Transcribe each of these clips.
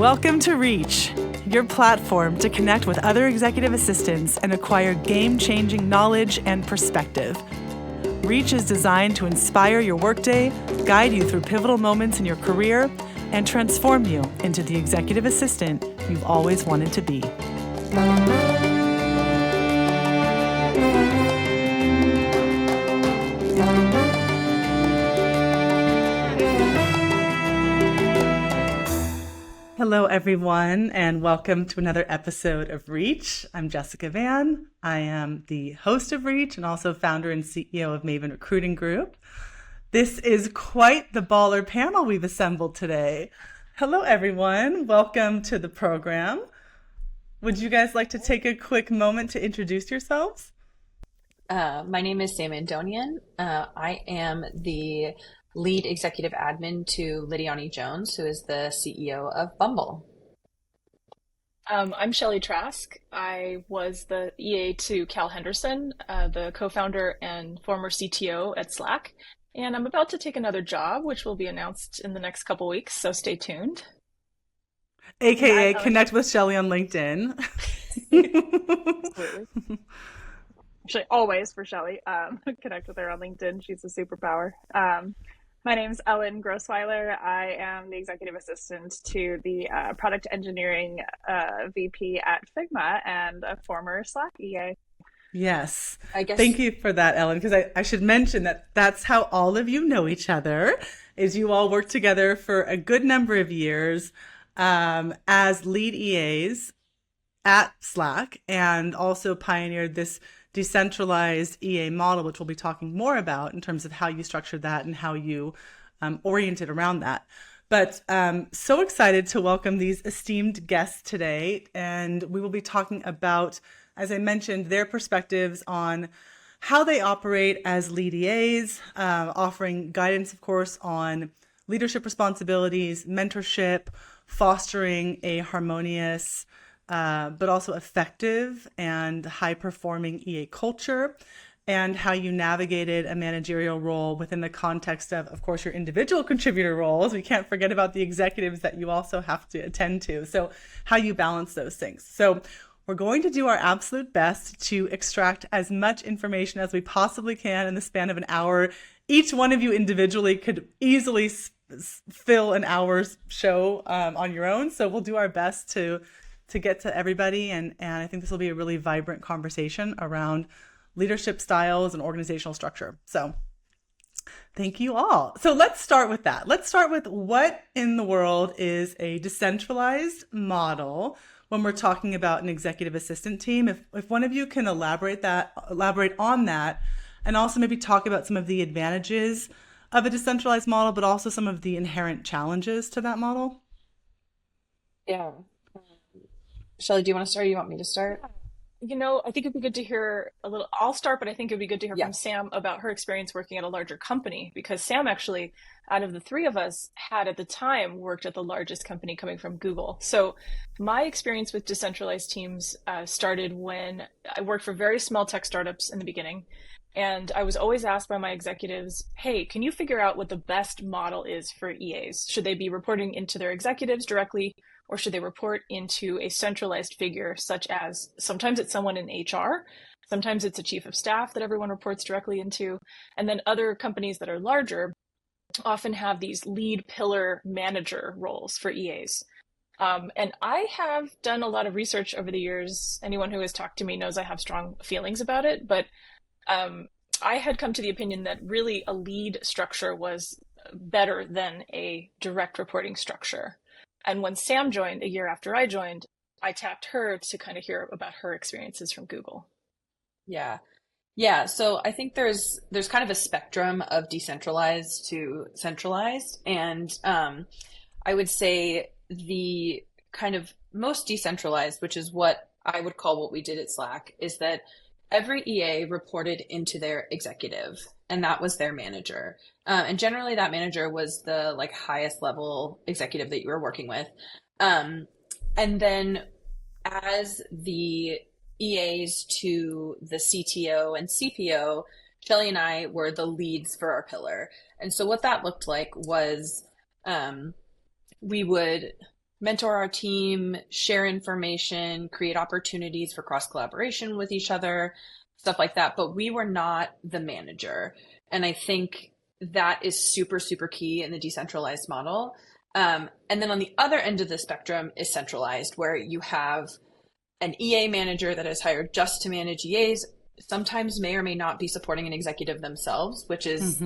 Welcome to Reach, your platform to connect with other executive assistants and acquire game-changing knowledge and perspective. Reach is designed to inspire your workday, guide you through pivotal moments in your career, and transform you into the executive assistant you've always wanted to be. Hello, everyone, and welcome to another episode of Reach. I'm Jessica Van. I am the host of Reach and also founder and CEO of Maven Recruiting Group. This is quite the baller panel we've assembled today. Hello, everyone. Welcome to the program. Would you guys like to take a quick moment to introduce yourselves? My name is Sam Andonian. I am the lead executive admin to Lidiane Jones, who is the CEO of Bumble. I'm Shelley Trask. I was the EA to Cal Henderson, the co-founder and former CTO at Slack. And I'm about to take another job, which will be announced in the next couple weeks, so stay tuned. AKA connect with Shelley on LinkedIn. Absolutely. Actually, always for Shelley. Connect with her on LinkedIn. She's a superpower. My name's Ellen Grosswiler. I am the executive assistant to the product engineering VP at Figma and a former Slack EA. Yes. Thank you for that, Ellen, because I should mention that that's how all of you know each other, is you all worked together for a good number of years as lead EAs at Slack and also pioneered this decentralized EA model, which we'll be talking more about in terms of how you structured that and how you oriented around that. But so excited to welcome these esteemed guests today. And we will be talking about, as I mentioned, their perspectives on how they operate as lead EAs, offering guidance, of course, on leadership responsibilities, mentorship, fostering a harmonious but also effective and high-performing EA culture, and how you navigated a managerial role within the context of course, your individual contributor roles. We can't forget about the executives that you also have to attend to. So how you balance those things. So we're going to do our absolute best to extract as much information as we possibly can in the span of an hour. Each one of you individually could easily fill an hour's show on your own. So we'll do our best to get to everybody. And I think this will be a really vibrant conversation around leadership styles and organizational structure. So thank you all. So let's start with that. Let's start with what in the world is a decentralized model when we're talking about an executive assistant team. If one of you can elaborate on that, and also maybe talk about some of the advantages of a decentralized model, but also some of the inherent challenges to that model. Yeah. Shelley, do you want to start or you want me to start? You know, I think it'd be good to hear a little. I'll start, but I think it'd be good to hear from Sam about her experience working at a larger company, because Sam actually, out of the three of us, had at the time worked at the largest company coming from Google. So my experience with decentralized teams started when I worked for very small tech startups in the beginning. And I was always asked by my executives, hey, can you figure out what the best model is for EAs? Should they be reporting into their executives directly, or should they report into a centralized figure, such as sometimes it's someone in HR, sometimes it's a chief of staff that everyone reports directly into, and then other companies that are larger often have these lead pillar manager roles for EAs. And I have done a lot of research over the years. Anyone who has talked to me knows I have strong feelings about it, but I had come to the opinion that really a lead structure was better than a direct reporting structure. And when Sam joined a year after I joined, I tapped her to kind of hear about her experiences from Google. Yeah. So I think there's kind of a spectrum of decentralized to centralized. And I would say the kind of most decentralized, which is what I would call what we did at Slack, is that every EA reported into their executive, and that was their manager. And generally that manager was the highest level executive that you were working with. And then as the EAs to the CTO and CPO, Shelley and I were the leads for our pillar. And so what that looked like was we would mentor our team, share information, create opportunities for cross collaboration with each other, stuff like that. But we were not the manager. And I think that is super, super key in the decentralized model. And then on the other end of the spectrum is centralized, where you have an EA manager that is hired just to manage EAs, sometimes may or may not be supporting an executive themselves, which is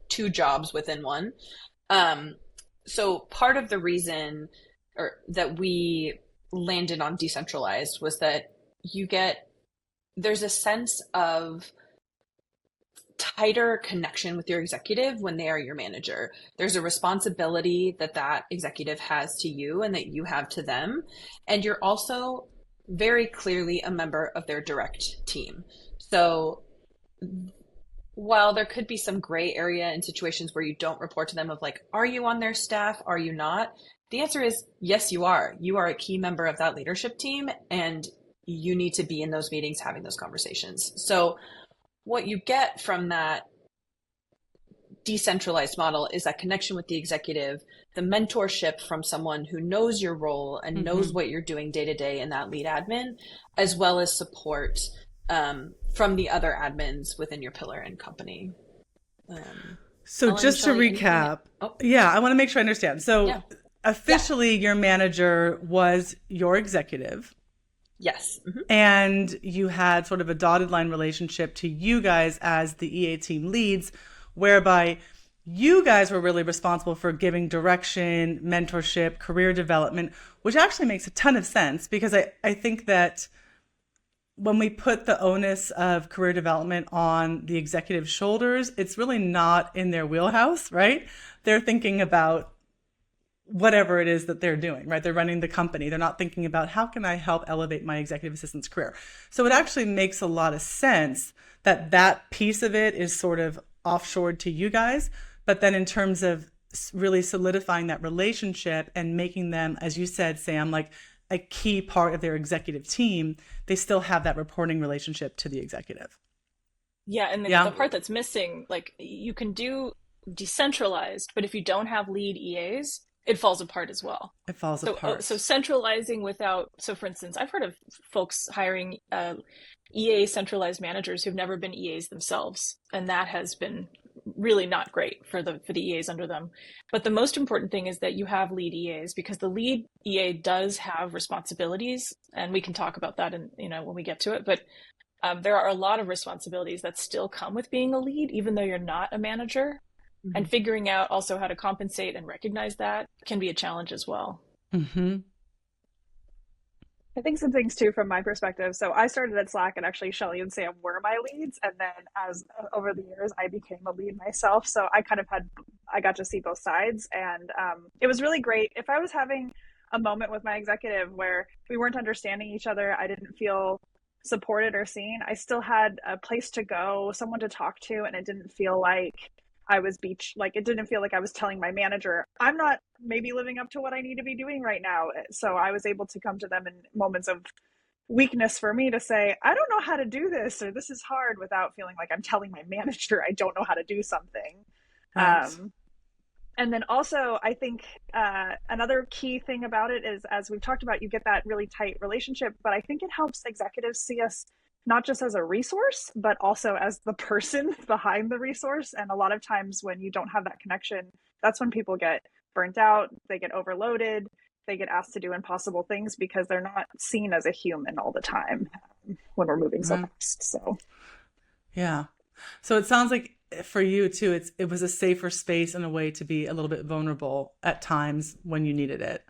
two jobs within one. So part of the reason that we landed on decentralized was that there's a sense of tighter connection with your executive when they are your manager. There's a responsibility that executive has to you and that you have to them. And you're also very clearly a member of their direct team. So while there could be some gray area in situations where you don't report to them of like, are you on their staff? Are you not? The answer is yes, you are. You are a key member of that leadership team, and you need to be in those meetings having those conversations. So what you get from that decentralized model is that connection with the executive, the mentorship from someone who knows your role and knows what you're doing day to day in that lead admin, as well as support from the other admins within your pillar and company. So Ellen, just to recap, I want to make sure I understand. So officially your manager was your executive. Yes. And you had sort of a dotted line relationship to you guys as the EA team leads, whereby you guys were really responsible for giving direction, mentorship, career development, which actually makes a ton of sense, because I think that when we put the onus of career development on the executive's shoulders, it's really not in their wheelhouse, right? They're thinking about whatever it is that they're doing, right? They're running the company. They're not thinking about how can I help elevate my executive assistant's career. So it actually makes a lot of sense that piece of it is sort of offshored to you guys. But then in terms of really solidifying that relationship and making them, as you said, Sam, like a key part of their executive team, they still have that reporting relationship to the executive. Yeah. And the part that's missing, like you can do decentralized, but if you don't have lead EAs, it falls apart as well. It falls apart. So centralizing so for instance, I've heard of folks hiring EA centralized managers who've never been EAs themselves. And that has been really not great for the EAs under them. But the most important thing is that you have lead EAs, because the lead EA does have responsibilities, and we can talk about that when we get to it. But there are a lot of responsibilities that still come with being a lead, even though you're not a manager. And figuring out also how to compensate and recognize that can be a challenge as well. I think some things too, from my perspective. So I started at Slack, and actually Shelley and Sam were my leads. And then over the years, I became a lead myself. So I got to see both sides, and it was really great. If I was having a moment with my executive where we weren't understanding each other, I didn't feel supported or seen, I still had a place to go, someone to talk to, and it didn't feel like it didn't feel like I was telling my manager, I'm not maybe living up to what I need to be doing right now. So I was able to come to them in moments of weakness for me to say, I don't know how to do this, or this is hard, without feeling like I'm telling my manager I don't know how to do something. Nice. And then also, I think another key thing about it is, as we've talked about, you get that really tight relationship, but I think it helps executives see us not just as a resource, but also as the person behind the resource. And a lot of times when you don't have that connection, that's when people get burnt out, they get overloaded, they get asked to do impossible things because they're not seen as a human all the time when we're moving so fast. So, yeah. So it sounds like for you too, it was a safer space and a way to be a little bit vulnerable at times when you needed it.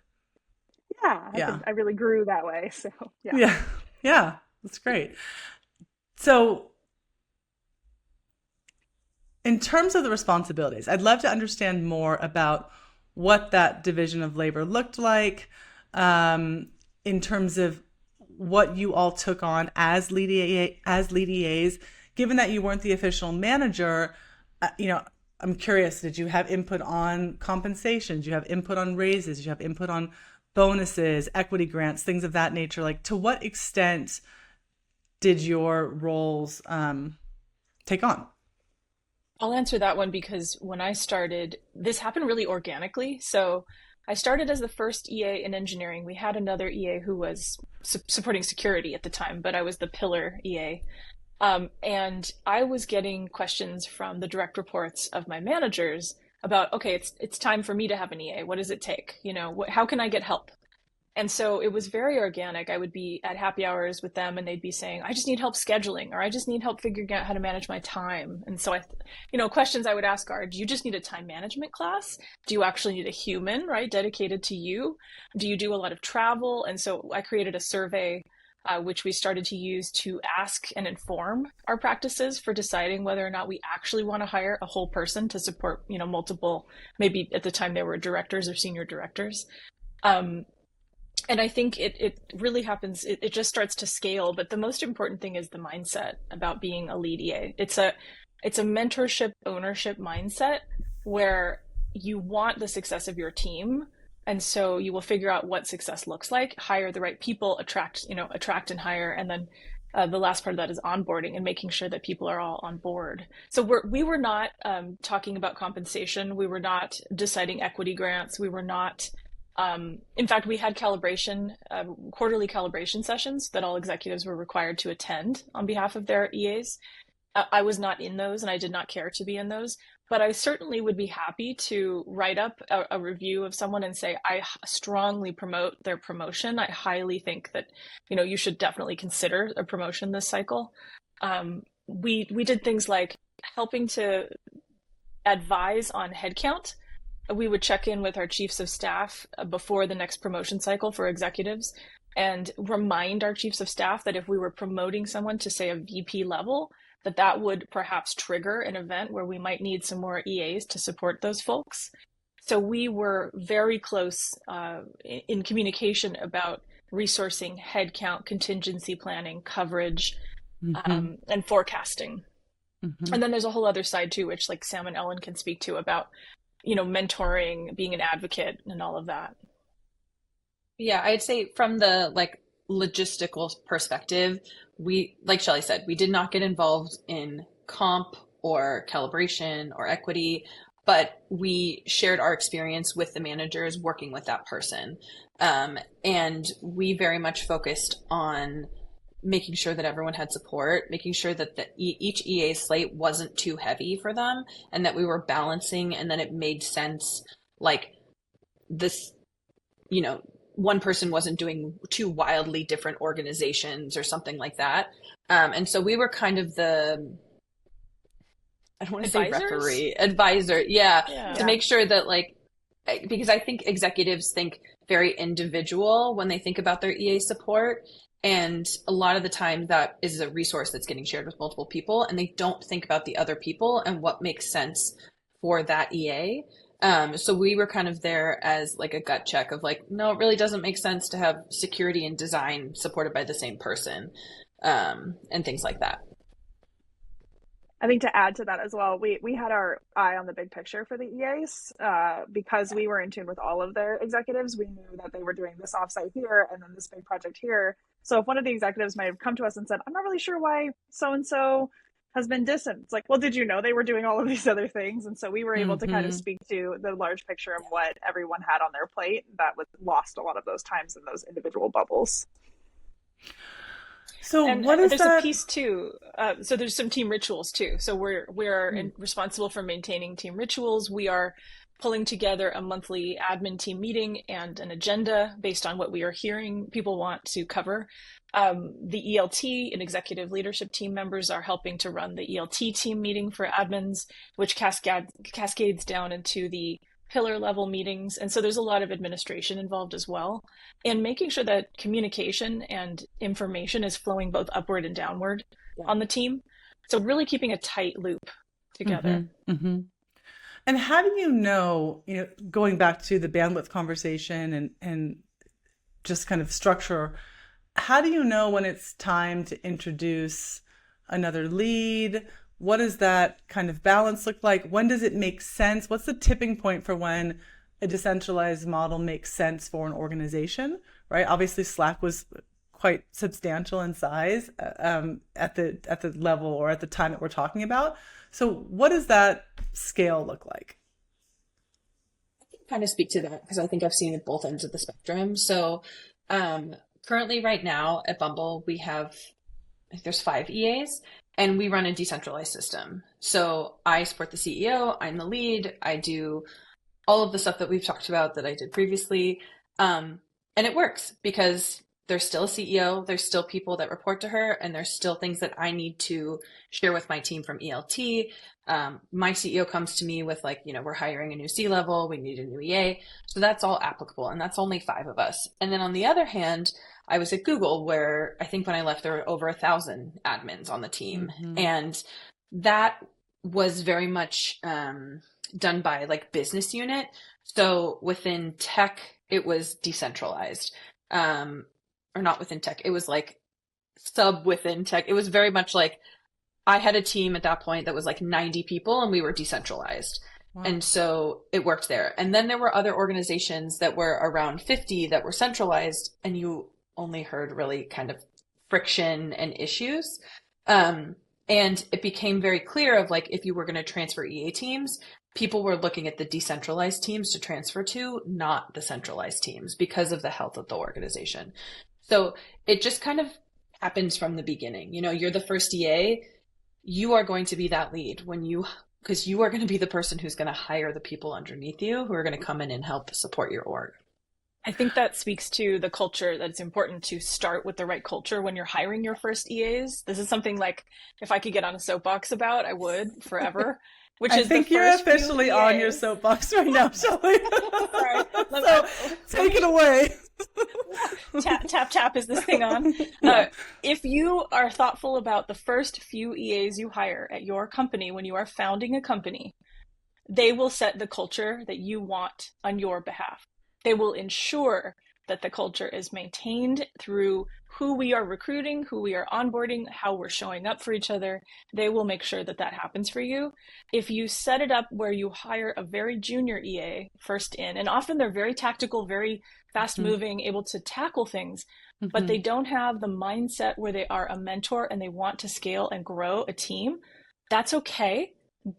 Yeah. I really grew that way. So, Yeah. That's great. So in terms of the responsibilities, I'd love to understand more about what that division of labor looked like, in terms of what you all took on as lead EAs. Given that you weren't the official manager, I'm curious, did you have input on compensation? Did you have input on raises? Did you have input on bonuses, equity grants, things of that nature? Like, to what extent did your roles take on? I'll answer that one, because when I started, this happened really organically. So I started as the first EA in engineering. We had another EA who was supporting security at the time, but I was the pillar EA. And I was getting questions from the direct reports of my managers about, okay, it's time for me to have an EA. What does it take? How can I get help? And so it was very organic. I would be at happy hours with them and they'd be saying, I just need help scheduling, or I just need help figuring out how to manage my time. And so questions I would ask are, do you just need a time management class? Do you actually need a human, right, dedicated to you? Do you do a lot of travel? And so I created a survey, which we started to use to ask and inform our practices for deciding whether or not we actually want to hire a whole person to support, multiple, maybe at the time they were directors or senior directors. And I think it really happens, it just starts to scale. But the most important thing is the mindset about being a lead EA. It's a mentorship, ownership mindset where you want the success of your team. And so you will figure out what success looks like, hire the right people, attract and hire. And then the last part of that is onboarding and making sure that people are all on board. So we were not talking about compensation. We were not deciding equity grants. We were not, in fact, we had quarterly calibration sessions that all executives were required to attend on behalf of their EAs. I was not in those and I did not care to be in those, but I certainly would be happy to write up a review of someone and say, I strongly promote their promotion. I highly think that, you should definitely consider a promotion this cycle. We did things like helping to advise on headcount. We would check in with our chiefs of staff before the next promotion cycle for executives and remind our chiefs of staff that if we were promoting someone to, say, a VP level, that would perhaps trigger an event where we might need some more EAs to support those folks. So we were very close in communication about resourcing, headcount, contingency planning, coverage, and forecasting. Mm-hmm. And then there's a whole other side too, which like Sam and Ellen can speak to about, mentoring, being an advocate and all of that. Yeah, I'd say from the logistical perspective, we, like Shelley said, we did not get involved in comp or calibration or equity, but we shared our experience with the managers working with that person. And we very much focused on making sure that everyone had support, making sure that each EA slate wasn't too heavy for them and that we were balancing, and then it made sense, this, one person wasn't doing two wildly different organizations or something like that. And so we were kind of I don't want to say referee, advisor. Yeah. To make sure that because I think executives think very individual when they think about their EA support. And a lot of the time that is a resource that's getting shared with multiple people and they don't think about the other people and what makes sense for that EA. So we were kind of there as a gut check of no, it really doesn't make sense to have security and design supported by the same person, and things like that. I think to add to that as well, we had our eye on the big picture for the EAs because we were in tune with all of their executives. We knew that they were doing this offsite here and then this big project here. So if one of the executives might have come to us and said, I'm not really sure why so-and-so has been distant. It's well, did you know they were doing all of these other things? And so we were able to kind of speak to the large picture of what everyone had on their plate that was lost a lot of those times in those individual bubbles. So and what is there's that? A piece too. So there's some team rituals too. So we're responsible for maintaining team rituals. We are pulling together a monthly admin team meeting and an agenda based on what we are hearing people want to cover. The ELT and executive leadership team members are helping to run the ELT team meeting for admins, which cascades down into the pillar level meetings. And so there's a lot of administration involved as well. And making sure that communication and information is flowing both upward and downward on the team. So really keeping a tight loop together. And how do you know, going back to the bandwidth conversation and just kind of structure, how do you know when it's time to introduce another lead? What does that kind of balance look like? When does it make sense? What's the tipping point for when a decentralized model makes sense for an organization, right? Obviously, Slack was quite substantial in size at the level or at the time that we're talking about. So what does that scale look like? kind of speak to that because I think I've seen it both ends of the spectrum. So currently right now at Bumble, we have, I think there's 5 EAs and we run a decentralized system. So I support the CEO, I'm the lead, I do all of the stuff that we've talked about that I did previously. And it works because there's still a CEO, there's still people that report to her, and there's still things that I need to share with my team from ELT. My CEO comes to me with like, we're hiring a new C-level, we need a new EA. So that's all applicable, and that's only 5 of us. And then on the other hand, I was at Google where I think when I left, there were over 1,000 admins on the team. Mm-hmm. And that was very much done by like business unit. So within tech, it was decentralized. Or not within tech, it was like sub within tech. It was very much like I had a team at that point that was like 90 people and we were decentralized. Wow. And so it worked there. And then there were other organizations that were around 50 that were centralized, and you only heard really kind of friction and issues. And it became very clear of like, if you were going to transfer EA teams, people were looking at the decentralized teams to transfer to, not the centralized teams, because of the health of the organization. So it just kind of happens from the beginning. You're the first EA, you are going to be that lead because you are going to be the person who's going to hire the people underneath you who are going to come in and help support your org. I think that speaks to the culture, that it's important to start with the right culture when you're hiring your first EAs. This is something like, if I could get on a soapbox about, I would forever. I think you're officially on your soapbox right now, Shelley. Sorry. So take it away. Tap, tap, is this thing on? If you are thoughtful about the first few EAs you hire at your company when you are founding a company, they will set the culture that you want on your behalf. They will ensure that the culture is maintained through who we are recruiting, who we are onboarding, how we're showing up for each other. They will make sure that that happens for you. If you set it up where you hire a very junior EA first in, and often they're very tactical, very fast moving, able to tackle things, but they don't have the mindset where they are a mentor and they want to scale and grow a team, that's okay.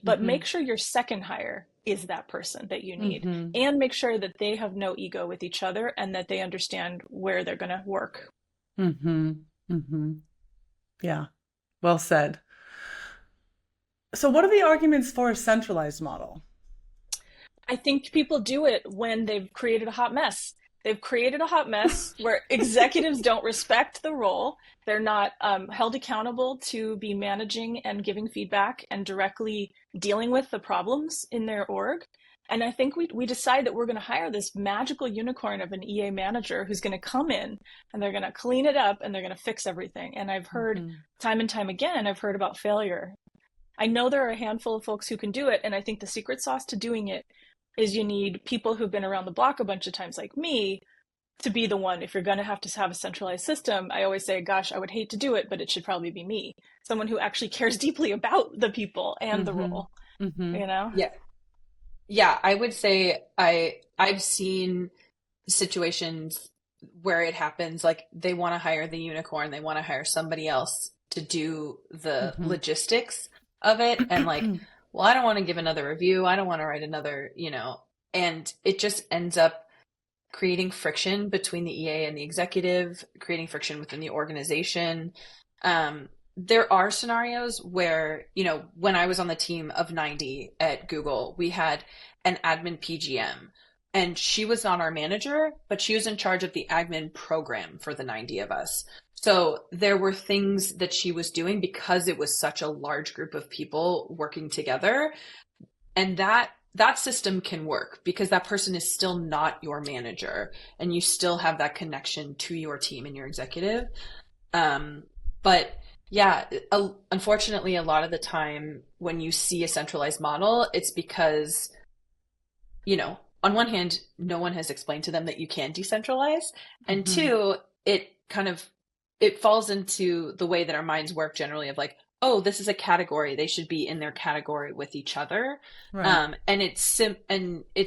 But make sure your second hire is that person that you need, and make sure that they have no ego with each other and that they understand where they're going to work. Yeah, well said. So what are the arguments for a centralized model? I think people do it when they've created a hot mess. They've created a hot mess where executives don't respect the role. They're not held accountable to be managing and giving feedback and directly dealing with the problems in their org. And I think we decide that we're going to hire this magical unicorn of an EA manager who's going to come in and they're going to clean it up and they're going to fix everything. And I've heard time and time again, I've heard about failure. I know there are a handful of folks who can do it. And I think the secret sauce to doing it is you need people who've been around the block a bunch of times like me to be the one. If you're going to have a centralized system, I always say, gosh, I would hate to do it, but it should probably be me. Someone who actually cares deeply about the people and the role, Yeah, I would say I've seen situations where it happens, like they want to hire the unicorn, they want to hire somebody else to do the logistics of it. And like, well, I don't want to give another review. I don't want to write another, and it just ends up creating friction between the EA and the executive, creating friction within the organization. There are scenarios where, when I was on the team of 90 at Google, we had an admin PGM, and she was not our manager, but she was in charge of the admin program for the 90 of us. So there were things that she was doing because it was such a large group of people working together. And that system can work because that person is still not your manager and you still have that connection to your team and your executive. But yeah, unfortunately, a lot of the time when you see a centralized model, it's because, on one hand, no one has explained to them that you can decentralize. And two, it falls into the way that our minds work generally of like, oh, this is a category. They should be in their category with each other. Right. And it's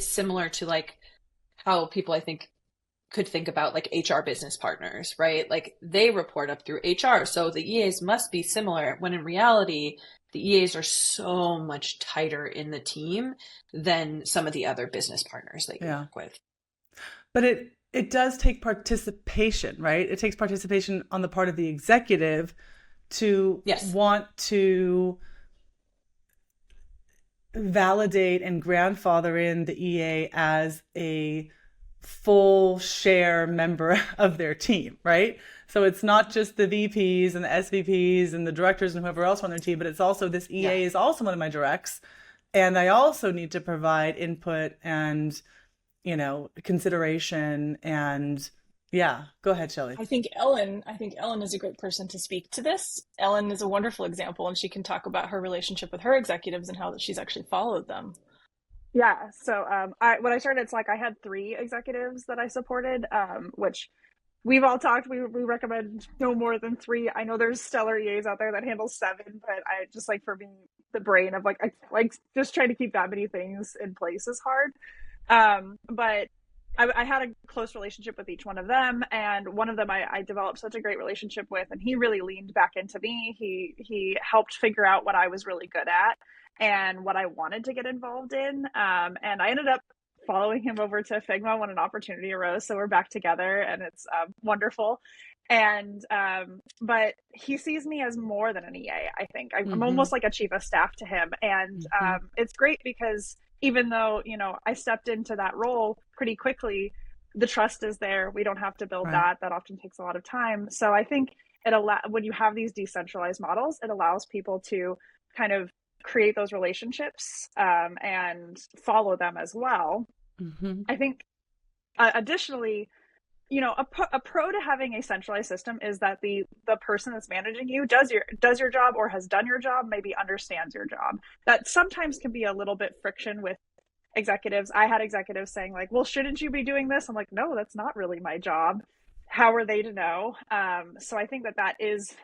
similar to like how people, I think, could think about like HR business partners, right? Like they report up through HR. So the EAs must be similar when in reality, the EAs are so much tighter in the team than some of the other business partners that you work with. But it does take participation, right? It takes participation on the part of the executive to want to validate and grandfather in the EA as a full share member of their team, right? So it's not just the VPs and the SVPs and the directors and whoever else on their team, but it's also this EA is also one of my directs. And I also need to provide input and, you know, consideration. And go ahead, Shelley. I think Ellen is a great person to speak to this. Ellen is a wonderful example, and she can talk about her relationship with her executives and how she's actually followed them. Yeah. So when I started at Slack, I had 3 executives that I supported, which we've all talked. We recommend no more than 3. I know there's stellar EAs out there that handle 7, but I just like, for me, the brain of like just trying to keep that many things in place is hard. But I had a close relationship with each one of them, and one of them I developed such a great relationship with, and he really leaned back into me. He helped figure out what I was really good at and what I wanted to get involved in. And I ended up following him over to Figma when an opportunity arose. So we're back together, and it's wonderful. And but he sees me as more than an EA, I think. I'm almost like a chief of staff to him. And it's great because even though, you know, I stepped into that role pretty quickly, the trust is there. We don't have to build that. That often takes a lot of time. So I think when you have these decentralized models, it allows people to kind of create those relationships and follow them as well. I think additionally, you know, a pro to having a centralized system is that the person that's managing you does your job, or has done your job, maybe understands your job. That sometimes can be a little bit friction with executives. I had executives saying like, well, shouldn't you be doing this? I'm like, no, that's not really my job. How are they to know? So I think that is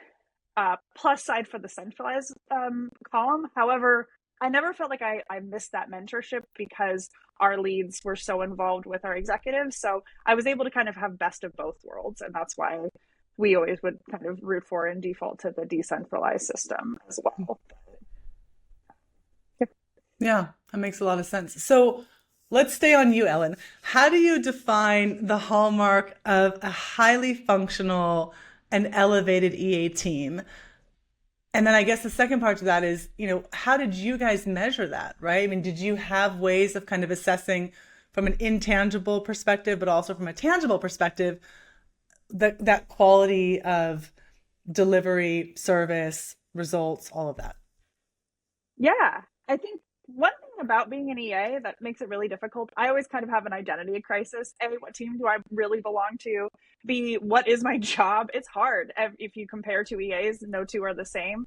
plus side for the centralized column. However, I never felt like I missed that mentorship because our leads were so involved with our executives. So I was able to kind of have best of both worlds. And that's why we always would kind of root for and default to the decentralized system as well. Yeah, that makes a lot of sense. So let's stay on you, Ellen. How do you define the hallmark of a highly functional and elevated EA team? And then I guess the second part to that is, you know, how did you guys measure that, right? I mean, did you have ways of kind of assessing from an intangible perspective, but also from a tangible perspective, that quality of delivery, service, results, all of that? Yeah, I think one thing about being an EA that makes it really difficult, I always kind of have an identity crisis. A, what team do I really belong to? B, what is my job? It's hard. If you compare 2 EAs, no 2 are the same.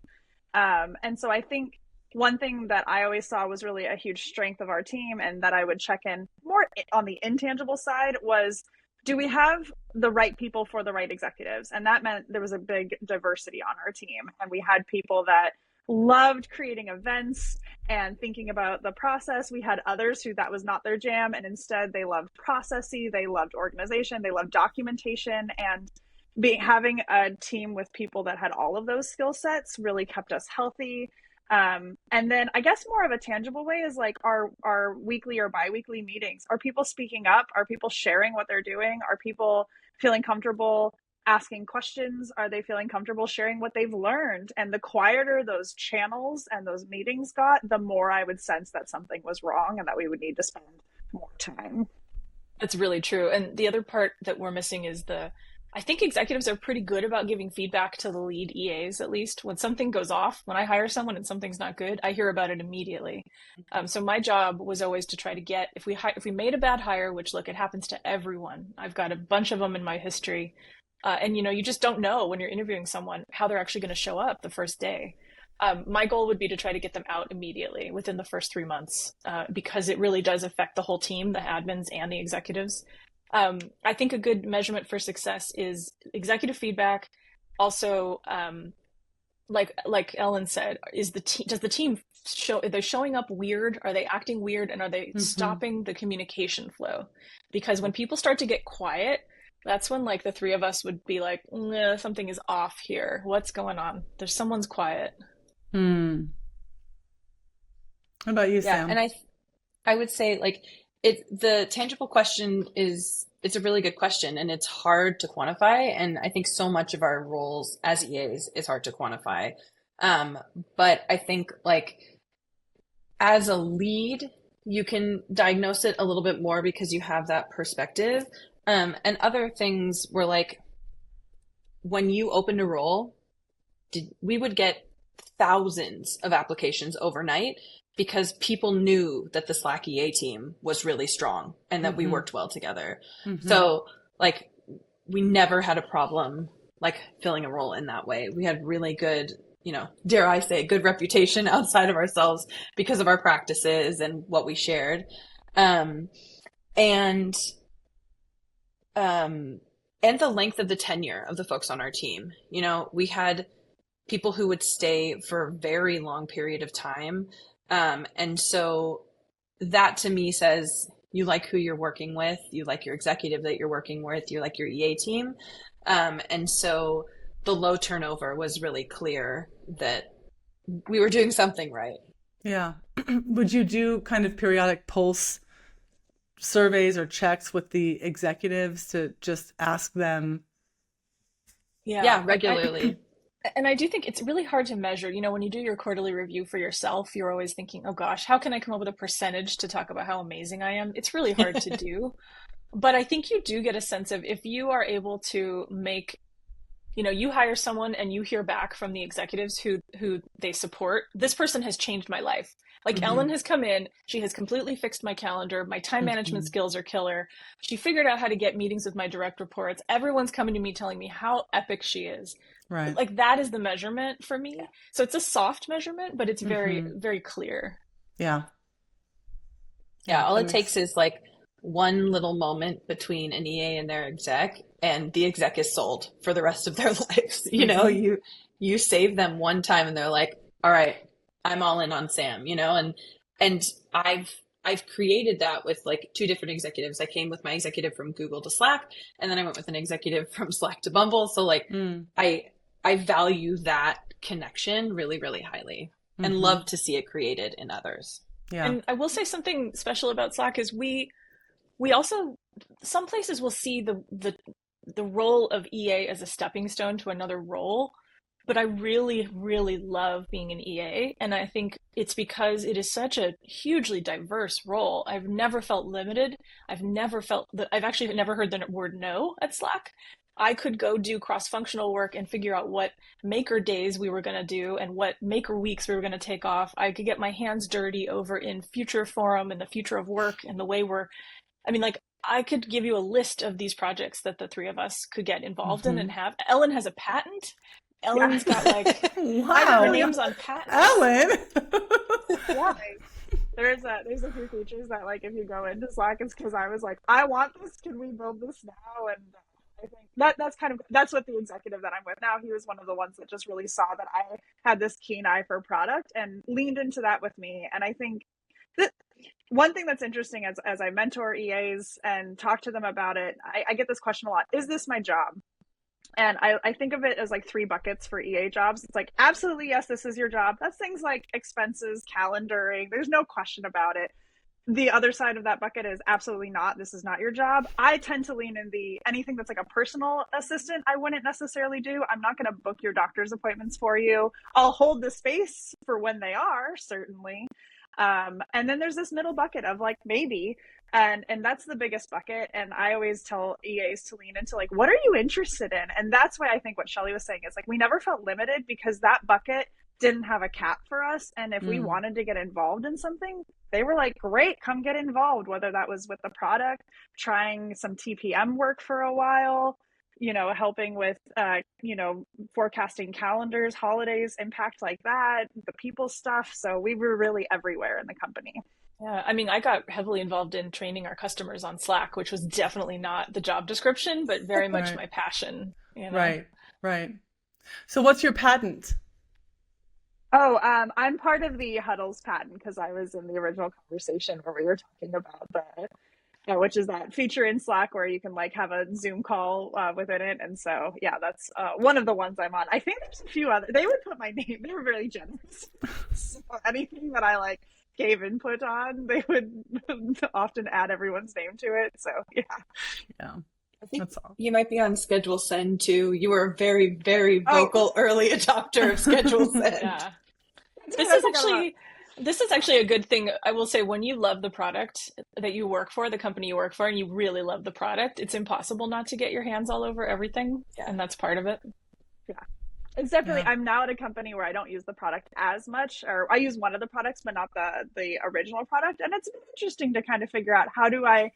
And so I think one thing that I always saw was really a huge strength of our team, and that I would check in more on the intangible side, was, do we have the right people for the right executives? And that meant there was a big diversity on our team. And we had people that loved creating events and thinking about the process. We had others who that was not their jam, and instead they loved processy, they loved organization, they loved documentation, and having a team with people that had all of those skill sets really kept us healthy. And then I guess more of a tangible way is like our weekly or biweekly meetings. Are people speaking up? Are people sharing what they're doing? Are people feeling comfortable asking questions? Are they feeling comfortable sharing what they've learned? And the quieter those channels and those meetings got, the more I would sense that something was wrong and that we would need to spend more time. That's really true. And the other part that we're missing is I think executives are pretty good about giving feedback to the lead EAs, at least. When something goes off, when I hire someone and something's not good, I hear about it immediately. So my job was always to try to get, if we made a bad hire, which look, it happens to everyone. I've got a bunch of them in my history. And, you know, you just don't know when you're interviewing someone how they're actually going to show up the first day. My goal would be to try to get them out immediately within the first 3 months, because it really does affect the whole team, the admins and the executives. I think a good measurement for success is executive feedback. Also, like Ellen said, does the team are they showing up weird? Are they acting weird? And are they stopping the communication flow? Because when people start to get quiet, that's when like the 3 of us would be like, something is off here. What's going on? Someone's quiet. How about you, Yeah, Sam? and I would say like the tangible question is it's a really good question and it's hard to quantify. And I think so much of our roles as EAs is hard to quantify. Um, but I think like as a lead, you can diagnose it a little bit more because you have that perspective. And other things were like when you opened a role, we would get thousands of applications overnight because people knew that the Slack EA team was really strong and that we worked well together. So like we never had a problem like filling a role in that way. We had really good, you know, dare I say, good reputation outside of ourselves because of our practices and what we shared. And and the length of the tenure of the folks on our team. You know, we had people who would stay for a very long period of time. And so that to me says you like who you're working with, you like your executive that you're working with, you like your EA team. And so the low turnover was really clear that we were doing something right. Yeah. Would you do kind of periodic pulse surveys or checks with the executives to just ask them? Yeah, regularly. And I do think it's really hard to measure. You know, when you do your quarterly review for yourself, you're always thinking, oh gosh, how can I come up with a percentage to talk about how amazing I am? It's really hard to do. But I think you do get a sense of if you are able to make, you know, you hire someone and you hear back from the executives who they support, this person has changed my life. Like Ellen has come in, she has completely fixed my calendar. My time management skills are killer. She figured out how to get meetings with my direct reports. Everyone's coming to me telling me how epic she is. Right. Like that is the measurement for me. So it's a soft measurement, but it's very, very clear. Yeah. Yeah, all it takes is like one little moment between an EA and their exec, and the exec is sold for the rest of their lives. You know, you save them one time and they're like, all right, I'm all in on Sam, you know, and I've created that with like two different executives. I came with my executive from Google to Slack, and then I went with an executive from Slack to Bumble. So like I value that connection really, really highly and love to see it created in others. Yeah. And I will say something special about Slack is we also, some places will see the role of EA as a stepping stone to another role. But I really, really love being an EA. And I think it's because it is such a hugely diverse role. I've never felt limited. I've actually never heard the word no at Slack. I could go do cross-functional work and figure out what maker days we were going to do and what maker weeks we were going to take off. I could get my hands dirty over in Future Forum and the future of work and the way I could give you a list of these projects that the three of us could get involved in and have. Ellen has a patent. Ellen's got like wow. her name's on patents. Ellen. Yeah. There's a few features that like if you go into Slack, it's because I was like, I want this. Can we build this now? And I think that's what the executive that I'm with now. He was one of the ones that just really saw that I had this keen eye for product and leaned into that with me. And I think that one thing that's interesting as I mentor EAs and talk to them about it, I get this question a lot: is this my job? And I think of it as like three buckets for EA jobs. It's like, absolutely, yes, this is your job. That's things like expenses, calendaring. There's no question about it. The other side of that bucket is absolutely not. This is not your job. I tend to lean in anything that's like a personal assistant, I wouldn't necessarily do. I'm not going to book your doctor's appointments for you. I'll hold the space for when they are, certainly. And then there's this middle bucket of like, maybe. And that's the biggest bucket. And I always tell EAs to lean into like, what are you interested in? And that's why I think what Shelley was saying is like, we never felt limited because that bucket didn't have a cap for us. And if we wanted to get involved in something, they were like, great, come get involved. Whether that was with the product, trying some TPM work for a while, you know, helping with, forecasting calendars, holidays, impact like that, the people stuff. So we were really everywhere in the company. Yeah, I mean, I got heavily involved in training our customers on Slack, which was definitely not the job description, but very much my passion. You know? Right. So what's your patent? Oh, I'm part of the Huddles patent because I was in the original conversation where we were talking about which is that feature in Slack where you can like have a Zoom call within it. And so, yeah, that's one of the ones I'm on. I think there's a few other. They would put my name. They were really generous. So anything that I like gave input on, they would often add everyone's name to it. So yeah. Yeah. I think That's all. you might be on Schedule Send too. You were a very, very vocal early adopter of Schedule Send. Yeah. This is actually a good thing. I will say, when you love the product that you work for, the company you work for, and you really love the product, it's impossible not to get your hands all over everything. Yeah. And that's part of it. Yeah. It's definitely, I'm now at a company where I don't use the product as much, or I use one of the products, but not the original product. And it's interesting to kind of figure out, how do I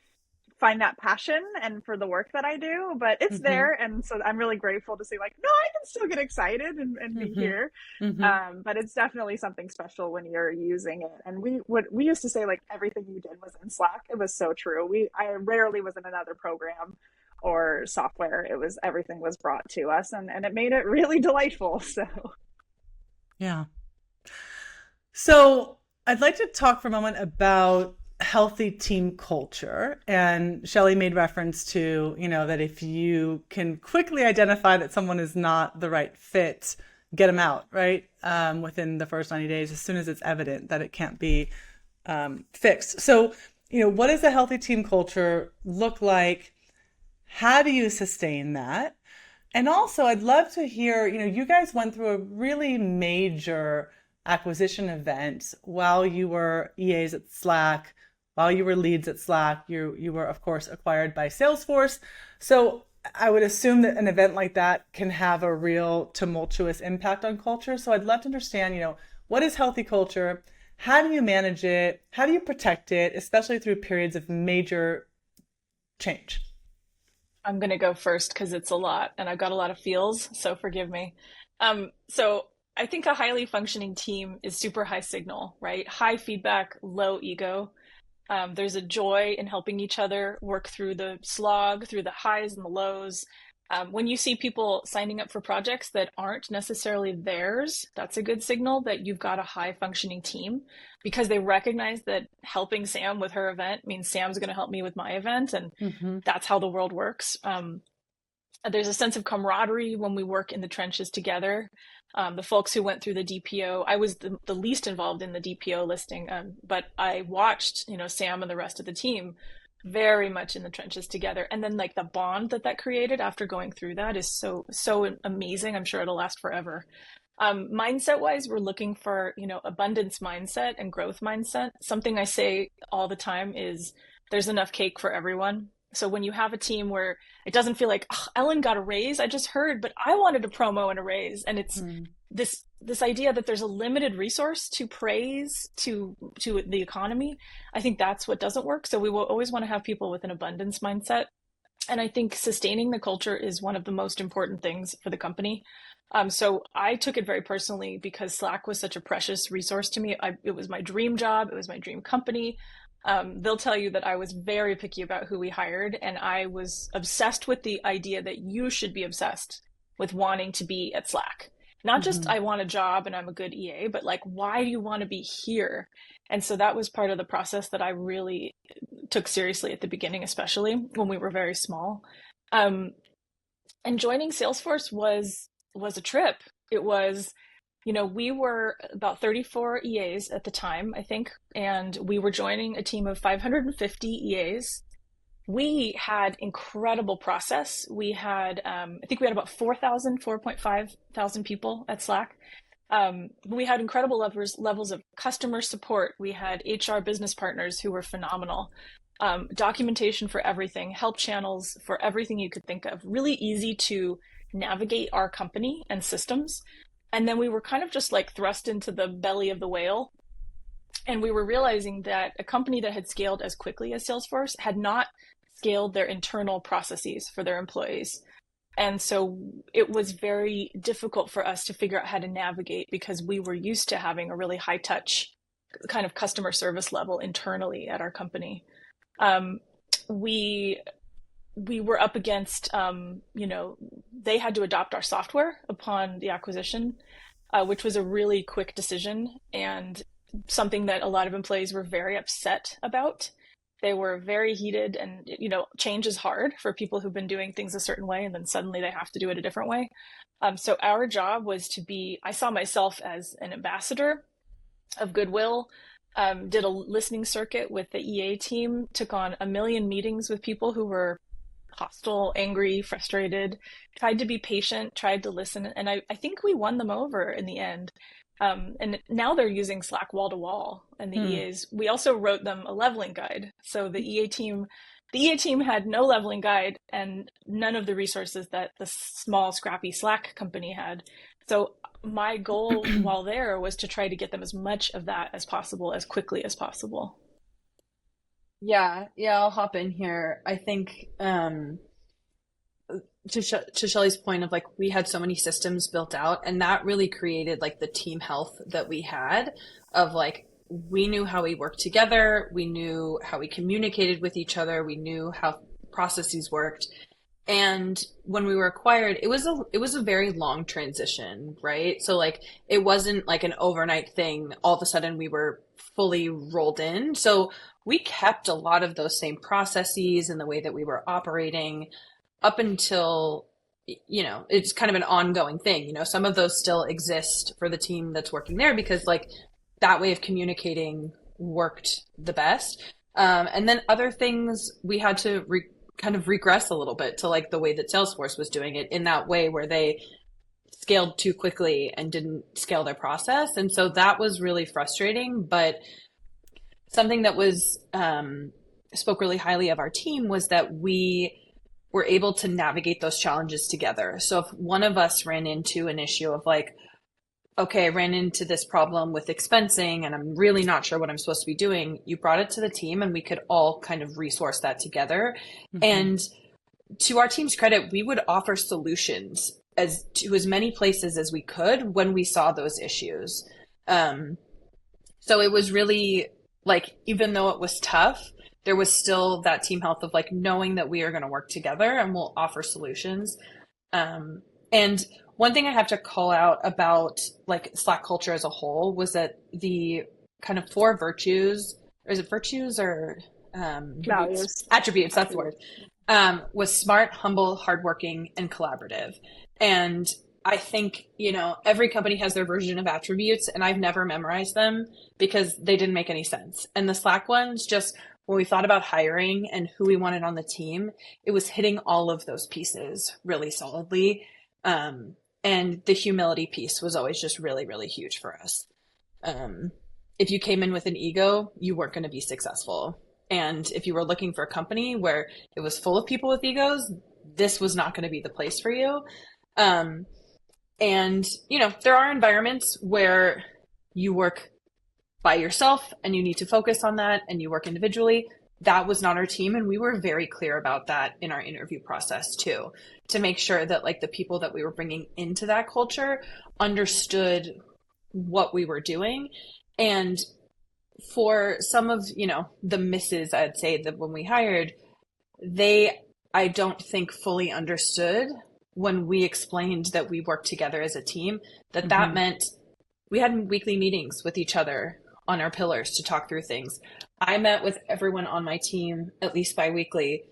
find that passion and for the work that I do, but it's there. And so I'm really grateful to see, like, no, I can still get excited and be here. But it's definitely something special when you're using it. And we used to say, like, everything you did was in Slack. It was so true. I rarely was in another program or software. Everything was brought to us, and it made it really delightful. So yeah. So I'd like to talk for a moment about healthy team culture. And Shelley made reference to, that if you can quickly identify that someone is not the right fit, get them out, right? Within the first 90 days, as soon as it's evident that it can't be fixed. So, what does a healthy team culture look like? How do you sustain that? And also, I'd love to hear, you guys went through a really major acquisition event while you were EAs at Slack, while you were leads at Slack. You were, of course, acquired by Salesforce. So I would assume that an event like that can have a real tumultuous impact on culture. So I'd love to understand, what is healthy culture? How do you manage it? How do you protect it, especially through periods of major change? I'm going to go first because it's a lot and I've got a lot of feels, so forgive me. So I think a highly functioning team is super high signal, right? High feedback, low ego. There's a joy in helping each other work through the slog, through the highs and the lows. When you see people signing up for projects that aren't necessarily theirs, that's a good signal that you've got a high functioning team, because they recognize that helping Sam with her event means Sam's going to help me with my event. And that's how the world works. There's a sense of camaraderie when we work in the trenches together. The folks who went through the DPO, I was the least involved in the DPO listing, but I watched, Sam and the rest of the team very much in the trenches together. And then, like, the bond that created after going through that is so amazing. I'm sure it'll last forever. Mindset wise, we're looking for, abundance mindset and growth mindset. Something I say all the time is there's enough cake for everyone. So when you have a team where it doesn't feel like, oh, Ellen got a raise, I just heard, but I wanted a promo and a raise. And it's this idea that there's a limited resource to praise to the economy. I think that's what doesn't work. So we will always want to have people with an abundance mindset. And I think sustaining the culture is one of the most important things for the company. So I took it very personally because Slack was such a precious resource to me. It was my dream job. It was my dream company. They'll tell you that I was very picky about who we hired, and I was obsessed with the idea that you should be obsessed with wanting to be at Slack. Not just I want a job and I'm a good EA, but like, why do you want to be here? And so that was part of the process that I really took seriously at the beginning, especially when we were very small. And joining Salesforce was a trip. It was, we were about 34 EAs at the time, I think, and we were joining a team of 550 EAs. We had incredible process. We had, I think we had about 4.5 thousand people at Slack. We had incredible levels of customer support. We had HR business partners who were phenomenal. Documentation for everything, help channels for everything you could think of. Really easy to navigate our company and systems. And then we were kind of just like thrust into the belly of the whale. And we were realizing that a company that had scaled as quickly as Salesforce had not scaled their internal processes for their employees. And so it was very difficult for us to figure out how to navigate because we were used to having a really high touch kind of customer service level internally at our company. We were up against, they had to adopt our software upon the acquisition, which was a really quick decision and something that a lot of employees were very upset about. They were very heated, and change is hard for people who've been doing things a certain way and then suddenly they have to do it a different way. So our job was I saw myself as an ambassador of goodwill, did a listening circuit with the EA team, took on 1 million meetings with people who were hostile, angry, frustrated, tried to be patient, tried to listen. And I think we won them over in the end. And now they're using Slack wall to wall. And the EAs, we also wrote them a leveling guide. So the EA team had no leveling guide and none of the resources that the small, scrappy Slack company had. So my goal while there was to try to get them as much of that as possible, as quickly as possible. Yeah, I'll hop in here. I think to Shelley's point of like we had so many systems built out, and that really created like the team health that we had of like we knew how we worked together, we knew how we communicated with each other, we knew how processes worked. And when we were acquired, it was a very long transition, right? So like it wasn't like an overnight thing. All of a sudden we were fully rolled in. So we kept a lot of those same processes and the way that we were operating up until, it's kind of an ongoing thing. Some of those still exist for the team that's working there because like that way of communicating worked the best. And then other things we had to kind of regress a little bit to like the way that Salesforce was doing it in that way where they scaled too quickly and didn't scale their process. And so that was really frustrating, but something that was spoke really highly of our team was that we were able to navigate those challenges together. So if one of us ran into an issue of like, okay, I ran into this problem with expensing and I'm really not sure what I'm supposed to be doing, you brought it to the team and we could all kind of resource that together. Mm-hmm. And to our team's credit, we would offer solutions to as many places as we could when we saw those issues. So it was really like, even though it was tough, there was still that team health of like knowing that we are going to work together and we'll offer solutions. And one thing I have to call out about like Slack culture as a whole was that the kind of 4 virtues, or is it virtues or values? Attributes, that's the word. Was smart, humble, hardworking, and collaborative. And I think, every company has their version of attributes and I've never memorized them because they didn't make any sense. And the Slack ones, just when we thought about hiring and who we wanted on the team, it was hitting all of those pieces really solidly. And the humility piece was always just really, really huge for us. If you came in with an ego, you weren't going to be successful. And if you were looking for a company where it was full of people with egos, this was not going to be the place for you. And, there are environments where you work by yourself and you need to focus on that and you work individually. That was not our team. And we were very clear about that in our interview process too, to make sure that like the people that we were bringing into that culture understood what we were doing. And for some of, the misses, I'd say that when we hired, I don't think fully understood when we explained that we worked together as a team, that meant we had weekly meetings with each other on our pillars to talk through things. I met with everyone on my team at least bi-weekly,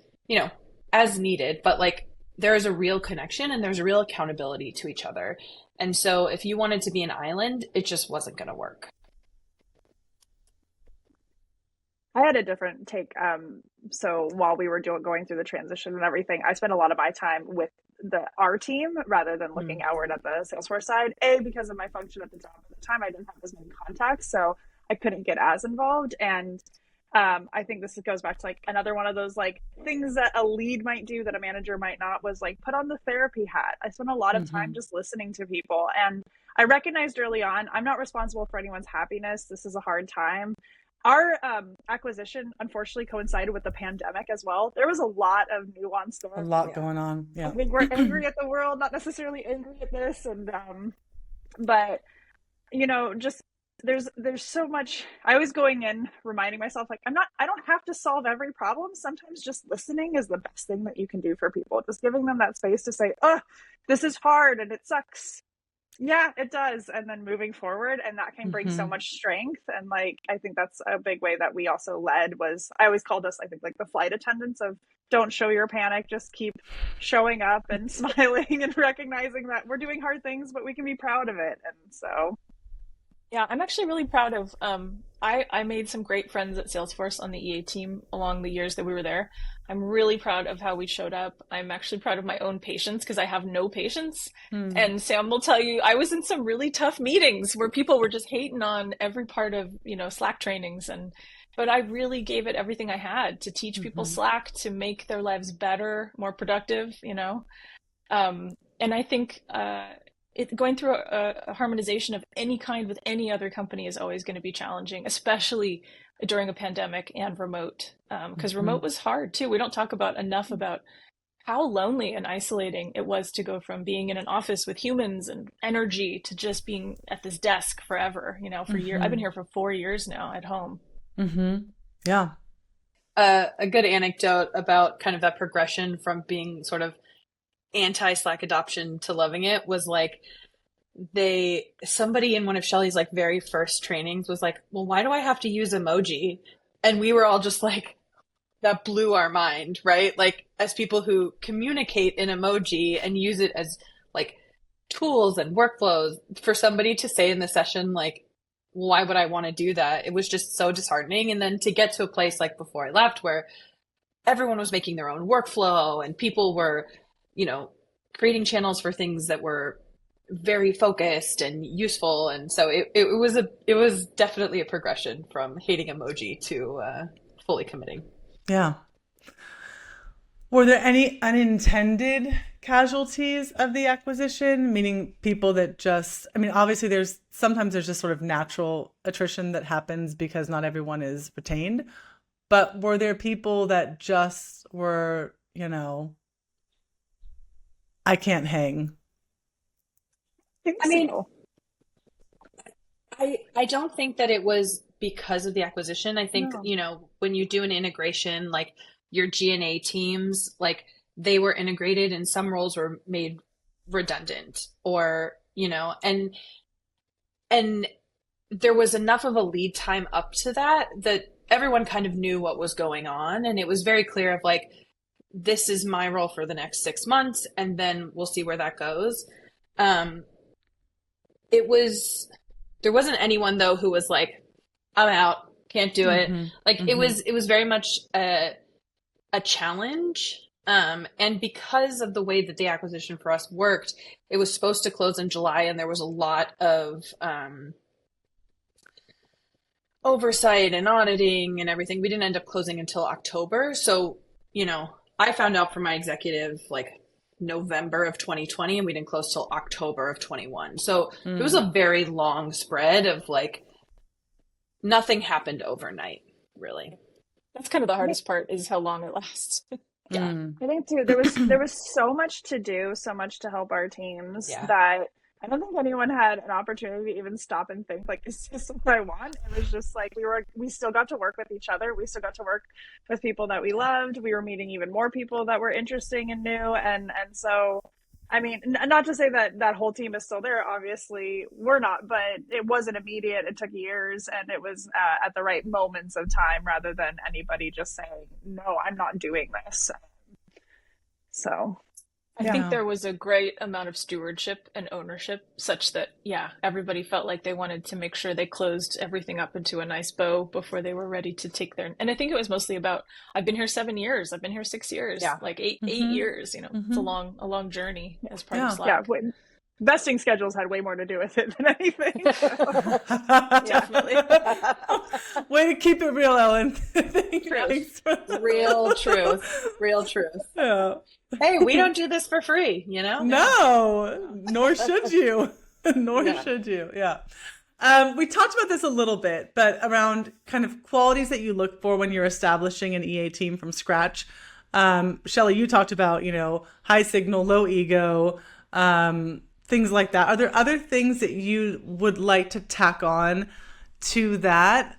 as needed, but like there is a real connection and there's a real accountability to each other. And so if you wanted to be an island, it just wasn't going to work. I had a different take. So while we were going through the transition and everything, I spent a lot of my time with our team rather than looking outward at the Salesforce side. Because of my function at the job at the time, I didn't have as many contacts, so I couldn't get as involved. And I think this goes back to like another one of those like things that a lead might do that a manager might not, was like put on the therapy hat. I spent a lot of time just listening to people, and I recognized early on, I'm not responsible for anyone's happiness. This is a hard time. Our acquisition unfortunately coincided with the pandemic as well. There was a lot of nuance there. A lot going on. Yeah. I think we're angry at the world, not necessarily angry at this. And but just there's so much. I was going in reminding myself like I don't have to solve every problem. Sometimes just listening is the best thing that you can do for people. Just giving them that space to say, oh, this is hard and it sucks. Yeah, it does. And then moving forward, and that can bring so much strength. And like, I think that's a big way that we also led was, I always called us, I think like the flight attendants of don't show your panic, just keep showing up and smiling and recognizing that we're doing hard things, but we can be proud of it. And so. Yeah, I'm actually really proud of I made some great friends at Salesforce on the EA team along the years that we were there. I'm really proud of how we showed up. I'm actually proud of my own patience because I have no patience. And Sam will tell you, I was in some really tough meetings where people were just hating on every part of, Slack trainings. But I really gave it everything I had to teach people Slack, to make their lives better, more productive. And I think going through a harmonization of any kind with any other company is always going to be challenging, especially during a pandemic and remote, because remote was hard too. We don't talk about enough about how lonely and isolating it was to go from being in an office with humans and energy to just being at this desk forever, for years. I've been here for 4 years now at home. Yeah. A good anecdote about kind of that progression from being sort of anti-Slack adoption to loving it was like somebody in one of Shelley's like very first trainings was like, well, why do I have to use emoji? And we were all just like, that blew our mind, right? Like, as people who communicate in emoji and use it as like tools and workflows, for somebody to say in the session, like, why would I want to do that? It was just so disheartening. And then to get to a place like before I left where everyone was making their own workflow and people were, creating channels for things that were very focused and useful. And so it was definitely a progression from hating emoji to fully committing. Yeah. Were there any unintended casualties of the acquisition? Meaning people that obviously sometimes there's just sort of natural attrition that happens because not everyone is retained. But were there people that just were, I can't hang? I don't think that it was because of the acquisition. I think, when you do an integration, like your G&A teams, like they were integrated and some roles were made redundant or, and there was enough of a lead time up to that everyone kind of knew what was going on. And it was very clear of like, this is my role for the next 6 months, and then we'll see where that goes. There wasn't anyone though who was like, I'm out, can't do it. Like it was very much a challenge. And because of the way that the acquisition for us worked, it was supposed to close in July, and there was a lot of oversight and auditing and everything. We didn't end up closing until October. So, I found out from my executive like November of 2020, and we didn't close till October of 21. So it was a very long spread of like nothing happened overnight, really. That's kind of the hardest part, is how long it lasts. Yeah. I think too, there was so much to do, so much to help our teams that I don't think anyone had an opportunity to even stop and think like, is this what I want? It was just like we still got to work with each other. We still got to work with people that we loved. We were meeting even more people that were interesting and new. And so, not to say that whole team is still there. Obviously, we're not, but it wasn't immediate. It took years, and it was at the right moments of time rather than anybody just saying, no, I'm not doing this. So I think there was a great amount of stewardship and ownership such that, everybody felt like they wanted to make sure they closed everything up into a nice bow before they were ready to take and I think it was mostly about, I've been here 7 years, I've been here 6 years, like eight years, it's a long journey as part of Slack. Yeah. Vesting schedules had way more to do with it than anything. Definitely. Way to keep it real, Ellen. Real truth. Yeah. Hey, we don't do this for free, No, nor should you. Should you. Yeah. We talked about this a little bit, but around kind of qualities that you look for when you're establishing an EA team from scratch. Shelley, you talked about, high signal, low ego, things like that. Are there other things that you would like to tack on to that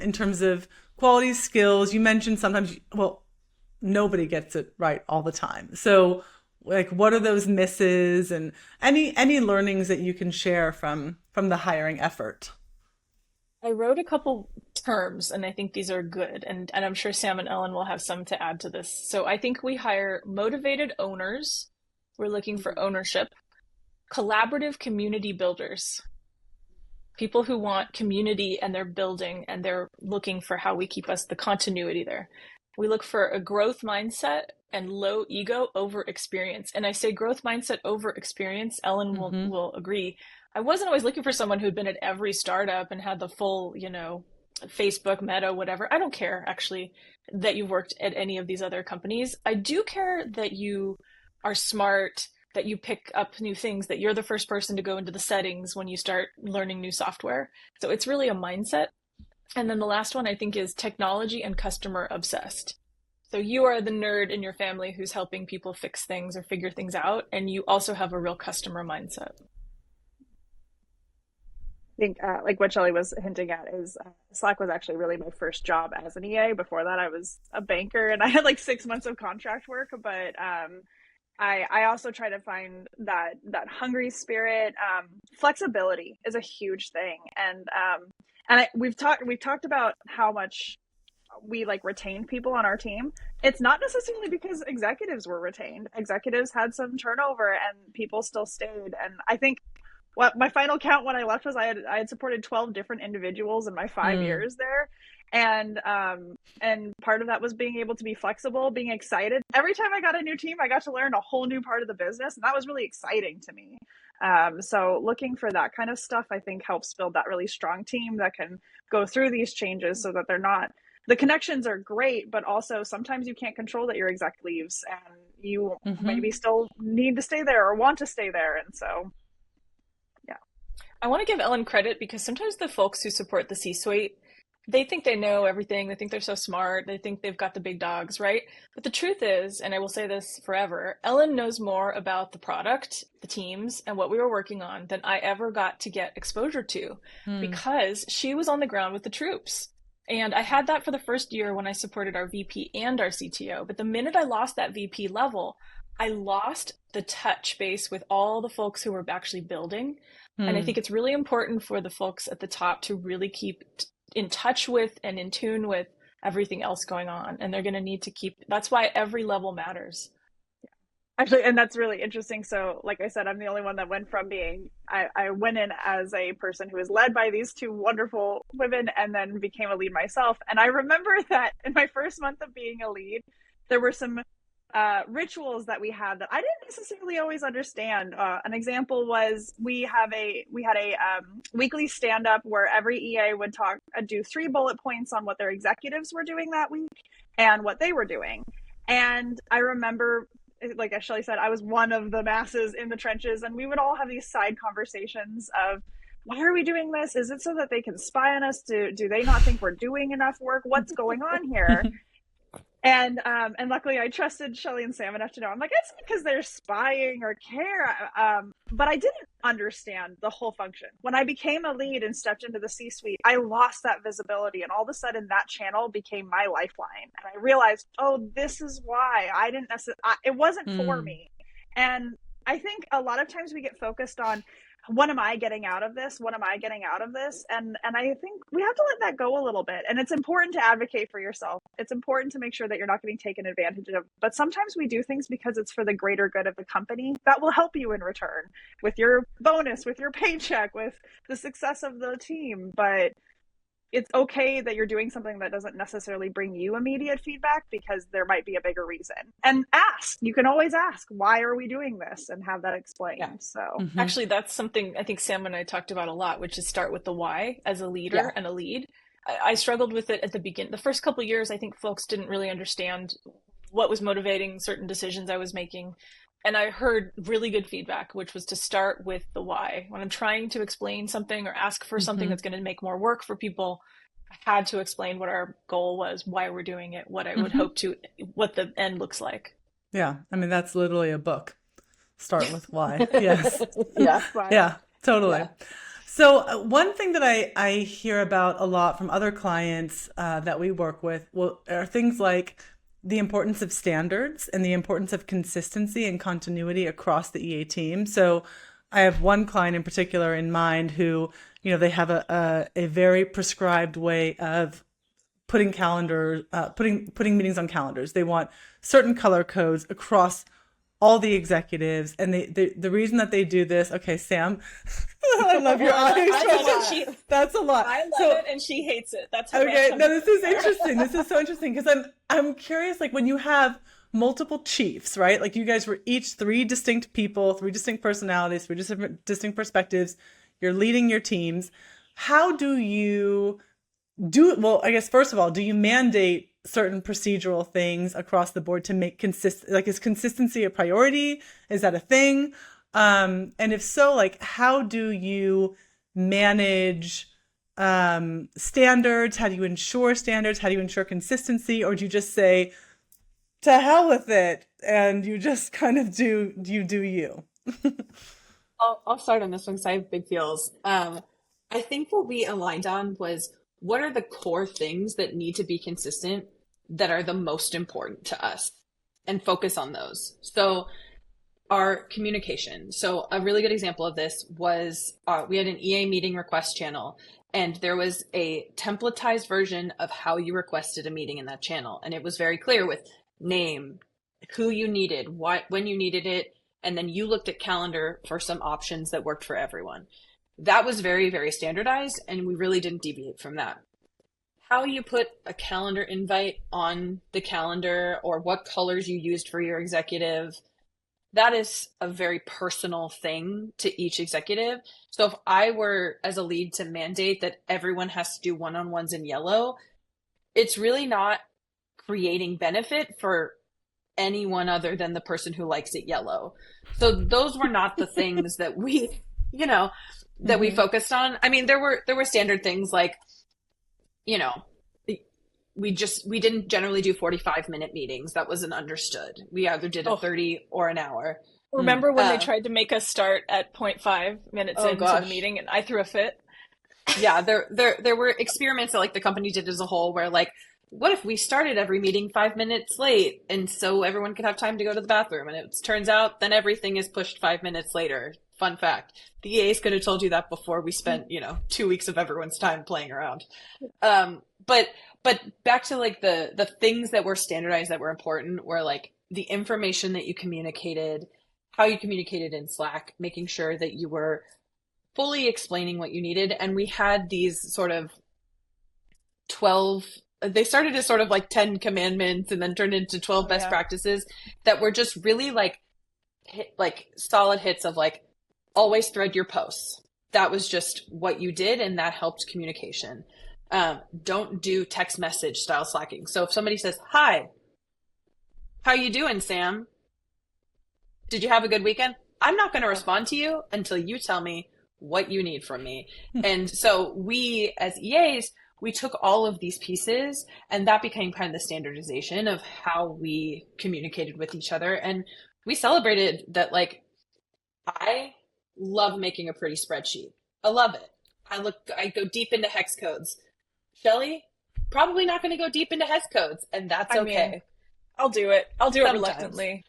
in terms of quality skills? You mentioned sometimes, nobody gets it right all the time. So like, what are those misses and any learnings that you can share from the hiring effort? I wrote a couple terms, and I think these are good. And I'm sure Sam and Ellen will have some to add to this. So I think we hire motivated owners. We're looking for ownership. Collaborative community builders. people who want community and they're building and they're looking for how we keep us the continuity there. We look for a growth mindset and low ego over experience. And I say growth mindset over experience. Ellen will agree. I wasn't always looking for someone who'd been at every startup and had the full, Facebook, Meta, whatever. I don't care actually that you've worked at any of these other companies. I do care that you are smart, that you pick up new things, that you're the first person to go into the settings when you start learning new software. So it's really a mindset. And then the last one I think is technology and customer obsessed. So you are the nerd in your family who's helping people fix things or figure things out. And you also have a real customer mindset. I think like what Shelley was hinting at is Slack was actually really my first job as an EA. Before that, I was a banker and I had like 6 months of contract work, but I also try to find that hungry spirit. Flexibility is a huge thing, and we've talked about how much we like retained people on our team. It's not necessarily because executives were retained. Executives had some turnover, and people still stayed. And I think what my final count when I left was I had supported 12 different individuals in my 5 years there. And part of that was being able to be flexible, being excited. Every time I got a new team, I got to learn a whole new part of the business, and that was really exciting to me. So looking for that kind of stuff, I think, helps build that really strong team that can go through these changes so that they're not, the connections are great, but also sometimes you can't control that your exec leaves and you maybe still need to stay there or want to stay there. And so, yeah. I want to give Ellen credit because sometimes the folks who support the C-suite, they think they know everything. They think they're so smart. They think they've got the big dogs, right? But the truth is, and I will say this forever, Ellen knows more about the product, the teams, and what we were working on than I ever got to get exposure to because she was on the ground with the troops. And I had that for the first year when I supported our VP and our CTO. But the minute I lost that VP level, I lost the touch base with all the folks who were actually building. And I think it's really important for the folks at the top to really keep in touch with and in tune with everything else going on. And they're going to need to keep, that's why every level matters. Actually, and that's really interesting. So like I said, I'm the only one that went from being, I went in as a person who was led by these two wonderful women and then became a lead myself. And I remember that in my first month of being a lead, there were some rituals that we had that I didn't necessarily always understand. An example was we had a weekly stand-up where every EA would do 3 bullet points on what their executives were doing that week and what they were doing. And I remember, like as Shelley said, I was one of the masses in the trenches, and we would all have these side conversations of, why are we doing this? Is it so that they can spy on us? Do they not think we're doing enough work? What's going on here? And luckily I trusted Shelley and Sam enough to know, I'm like, it's because they're spying or care. But I didn't understand the whole function. When I became a lead and stepped into the C-suite, I lost that visibility. And all of a sudden that channel became my lifeline. And I realized, oh, this is why I didn't necessarily, it wasn't for me. And I think a lot of times we get focused on, what am I getting out of this? What am I getting out of this? And I think we have to let that go a little bit. And it's important to advocate for yourself. It's important to make sure that you're not getting taken advantage of. But sometimes we do things because it's for the greater good of the company that will help you in return with your bonus, with your paycheck, with the success of the team. But it's okay that you're doing something that doesn't necessarily bring you immediate feedback because there might be a bigger reason. And ask. You can always ask, why are we doing this? And have that explained. Yeah. So actually, that's something I think Sam and I talked about a lot, which is start with the why as a leader and a lead. I struggled with it at the beginning. The first couple of years, I think folks didn't really understand what was motivating certain decisions I was making. And I heard really good feedback, which was to start with the why. When I'm trying to explain something or ask for something that's going to make more work for people, I had to explain what our goal was, why we're doing it, what I would hope to, what the end looks like. Yeah. I mean, that's literally a book. Start with why. Yes. Yeah. Yeah, totally. Yeah. So one thing that I hear about a lot from other clients that we work with are things like the importance of standards and the importance of consistency and continuity across the EA team. So I have one client in particular in mind who, they have a very prescribed way of putting putting meetings on calendars. They want certain color codes across all the executives. And the reason that they do this, okay, Sam, I love your eyes. That's a lot. I love it, and she hates it. That's okay. No, this is interesting. This is so interesting because I'm curious. Like when you have multiple chiefs, right? Like you guys were each three distinct people, three distinct personalities, three distinct perspectives. You're leading your teams. How do you do? Well, I guess first of all, do you mandate certain procedural things across the board to make is consistency a priority? Is that a thing? And if so, like, how do you manage standards? How do you ensure standards? How do you ensure consistency? Or do you just say, to hell with it, and you just kind of do you? I'll start on this one because I have big feels. I think what we aligned on was what are the core things that need to be consistent that are the most important to us, and focus on those. So our communication. So a really good example of this was we had an EA meeting request channel, and there was a templatized version of how you requested a meeting in that channel. And it was very clear with name, who you needed, when you needed it, and then you looked at calendar for some options that worked for everyone. That was very, very standardized, and we really didn't deviate from that. How you put a calendar invite on the calendar, or what colors you used for your executive, that is a very personal thing to each executive. So if I were, as a lead, to mandate that everyone has to do one-on-ones in yellow, it's really not creating benefit for anyone other than the person who likes it yellow. So those were not the things that we, that we focused on. I mean, there were standard things like, we didn't generally do 45-minute meetings. That wasn't understood. We either did a 30 or an hour. Remember when they tried to make us start at 0.5 minutes into the meeting, and I threw a fit? Yeah, there were experiments that like the company did as a whole where like, what if we started every meeting 5 minutes late, and so everyone could have time to go to the bathroom? And it turns out then everything is pushed 5 minutes later. Fun fact. The EAs could have told you that before we spent, 2 weeks of everyone's time playing around. But back to like the things that were standardized that were important were like the information that you communicated, how you communicated in Slack, making sure that you were fully explaining what you needed. And we had these sort of 12, they started as sort of like 10 commandments and then turned into 12 best practices that were just really like solid hits of like, always thread your posts. That was just what you did, and that helped communication. Don't do text message style slacking. So if somebody says, hi, how you doing, Sam? Did you have a good weekend? I'm not going to respond to you until you tell me what you need from me. And so we, as EAs, we took all of these pieces, and that became kind of the standardization of how we communicated with each other. And we celebrated that, like, I love making a pretty spreadsheet. I love it. I go deep into hex codes. Shelley, probably not going to go deep into hex codes, and that's okay. I'll do it. I'll do it reluctantly.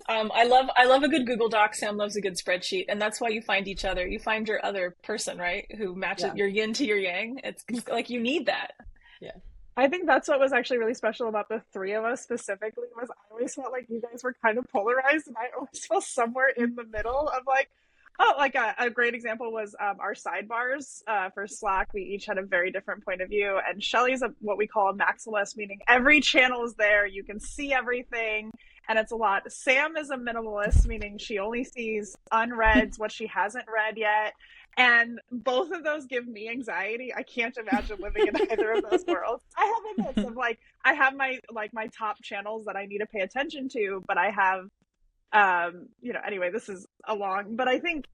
I love a good Google Doc. Sam loves a good spreadsheet, and that's why you find each other. You find your other person, right? Who matches your yin to your yang. It's like you need that. Yeah. I think that's what was actually really special about the three of us specifically was I always felt like you guys were kind of polarized, and I always felt somewhere in the middle of like, like a great example was our sidebars for Slack. We each had a very different point of view, and Shelley's what we call a maximalist, meaning every channel is there. You can see everything, and it's a lot. Sam is a minimalist, meaning she only sees unreads, what she hasn't read yet. And both of those give me anxiety. I can't imagine living in either of those worlds. I have a mix of like, I have my top channels that I need to pay attention to, but I have anyway, this is a long, but I think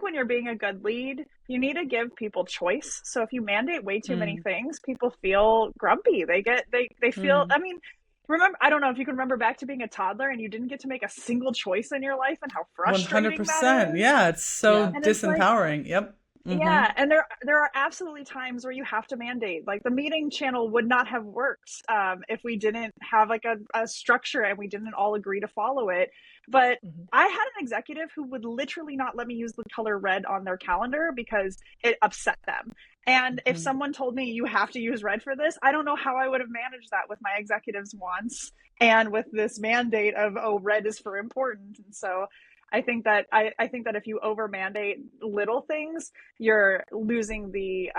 when you're being a good lead, you need to give people choice. So if you mandate way too many things, people feel grumpy. They feel, I mean, remember, I don't know if you can remember back to being a toddler and you didn't get to make a single choice in your life and how frustrating 100%. That is. Yeah. It's so disempowering. It's like, yep. Mm-hmm. Yeah, and there are absolutely times where you have to mandate. Like the meeting channel would not have worked if we didn't have like a structure and we didn't all agree to follow it. But I had an executive who would literally not let me use the color red on their calendar because it upset them. And if someone told me you have to use red for this, I don't know how I would have managed that with my executives once and with this mandate of, red is for important. And so I think that if you over mandate little things, you're losing the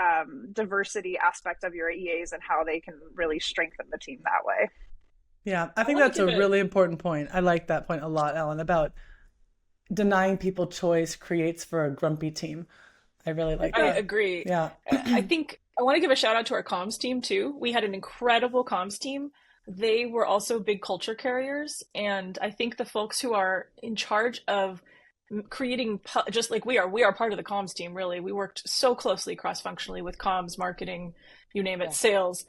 diversity aspect of your EAs and how they can really strengthen the team that way. Yeah, I think that's a really important point. I like that point a lot, Ellen, about denying people choice creates for a grumpy team. I really like that. I agree. Yeah. I think I want to give a shout out to our comms team too. We had an incredible comms team. They were also big culture carriers. And I think the folks who are in charge of creating, just like we are part of the comms team, really. We worked so closely cross-functionally with comms, marketing, you name it, sales.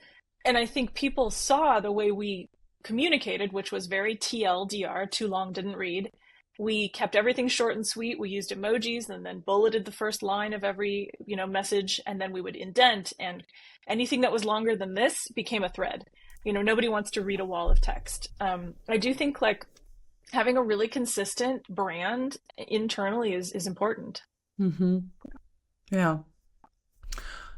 And I think people saw the way we communicated, which was very TLDR, too long, didn't read. We kept everything short and sweet. We used emojis and then bulleted the first line of every, message, and then we would indent, and anything that was longer than this became a thread. Nobody wants to read a wall of text. I do think having a really consistent brand internally is important. Mm-hmm. Yeah.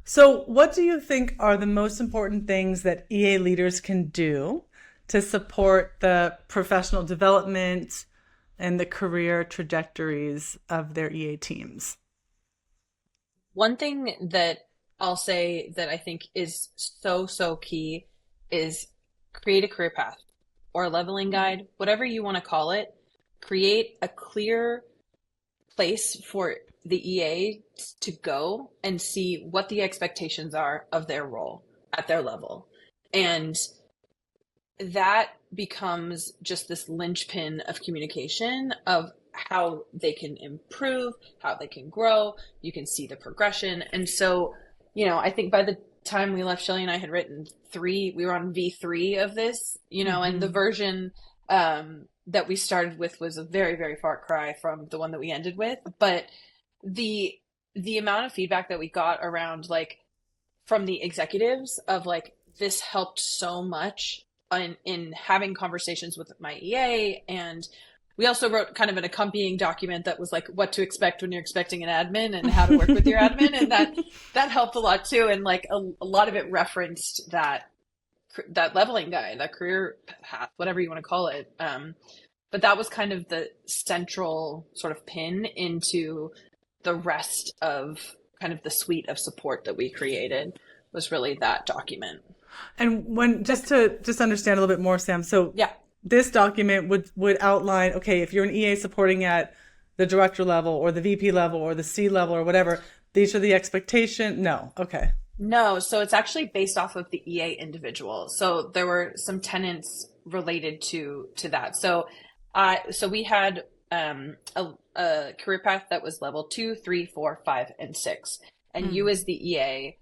So what do you think are the most important things that EA leaders can do to support the professional development and the career trajectories of their EA teams? One thing that I'll say that I think is so, so key is create a career path or a leveling guide, whatever you want to call it. Create a clear place for the EA to go and see what the expectations are of their role at their level. And that becomes just this linchpin of communication of how they can improve, how they can grow. You can see the progression. And so, I think by the time we left, Shelley and I had written we were on V3 of this, and the version that we started with was a very, very far cry from the one that we ended with. But the amount of feedback that we got around, from the executives of this helped so much in having conversations with my EA. And we also wrote kind of an accompanying document that was what to expect when you're expecting an admin and how to work with your admin. And that helped a lot too. And a lot of it referenced that leveling guide, that career path, whatever you want to call it. But that was kind of the central sort of pin into the rest of kind of the suite of support that we created, was really that document. And just to understand a little bit more, Sam, so this document would outline, okay, if you're an EA supporting at the director level or the VP level or the C level or whatever, these are the expectations? No. Okay. No. So it's actually based off of the EA individual. So there were some tenets related to that. So we had a career path that was level 2, 3, 4, 5, and 6. And you as the EA,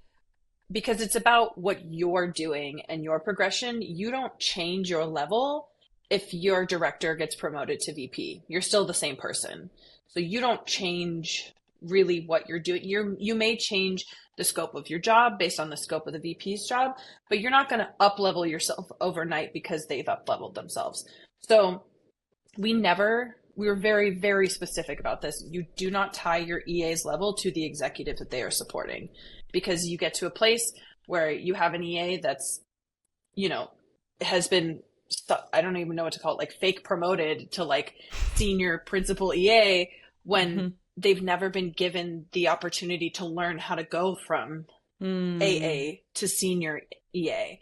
because it's about what you're doing and your progression, you don't change your level if your director gets promoted to VP. You're still the same person. So you don't change really what you're doing. You may change the scope of your job based on the scope of the VP's job, but you're not going to up-level yourself overnight because they've up-leveled themselves. So we were very, very specific about this. You do not tie your EA's level to the executive that they are supporting, because you get to a place where you have an EA that's, has been, I don't even know what to call it, fake promoted to senior principal EA when they've never been given the opportunity to learn how to go from AA to senior EA.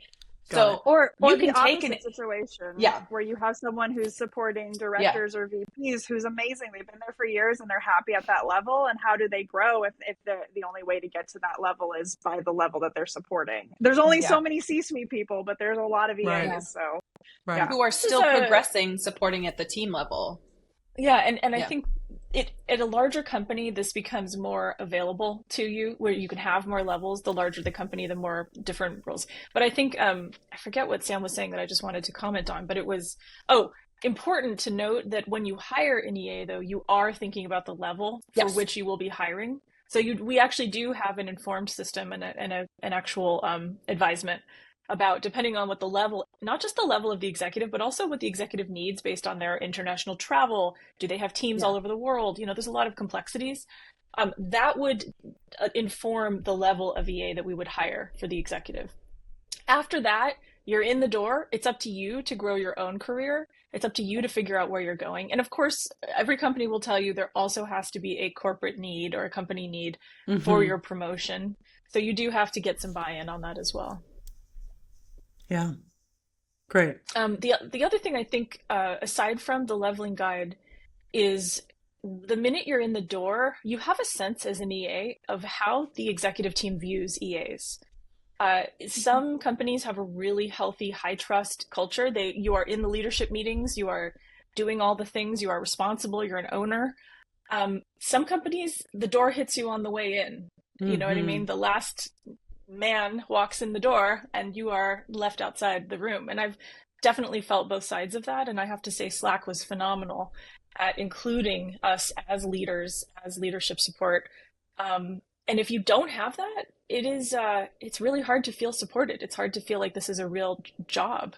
So, or you the can take opposite situation, where you have someone who's supporting directors or VPs who's amazing. They've been there for years and they're happy at that level. And how do they grow if the only way to get to that level is by the level that they're supporting? There's only so many C-suite people, but there's a lot of EAs, who are still progressing, supporting at the team level. Yeah, and I think at a larger company, this becomes more available to you, where you can have more levels. The larger the company, the more different roles. But I think, I forget what Sam was saying that I just wanted to comment on, but it was, important to note that when you hire an EA, though, you are thinking about the level for which you will be hiring. So we actually do have an informed system and an actual advisement about, depending on what the level, not just the level of the executive, but also what the executive needs based on their international travel. Do they have teams all over the world? There's a lot of complexities. That would inform the level of EA that we would hire for the executive. After that, you're in the door. It's up to you to grow your own career. It's up to you to figure out where you're going. And of course, every company will tell you there also has to be a corporate need or a company need for your promotion. So you do have to get some buy-in on that as well. Yeah. Great. The other thing I think, aside from the leveling guide, is the minute you're in the door, you have a sense as an EA of how the executive team views EAs. Some companies have a really healthy, high trust culture. You are in the leadership meetings, you are doing all the things, you are responsible, you're an owner. Some companies, the door hits you on the way in. You know what I mean? The last man walks in the door and you are left outside the room. And I've definitely felt both sides of that. And I have to say Slack was phenomenal at including us as leaders, as leadership support. And if you don't have that, it's really hard to feel supported. It's hard to feel like this is a real job.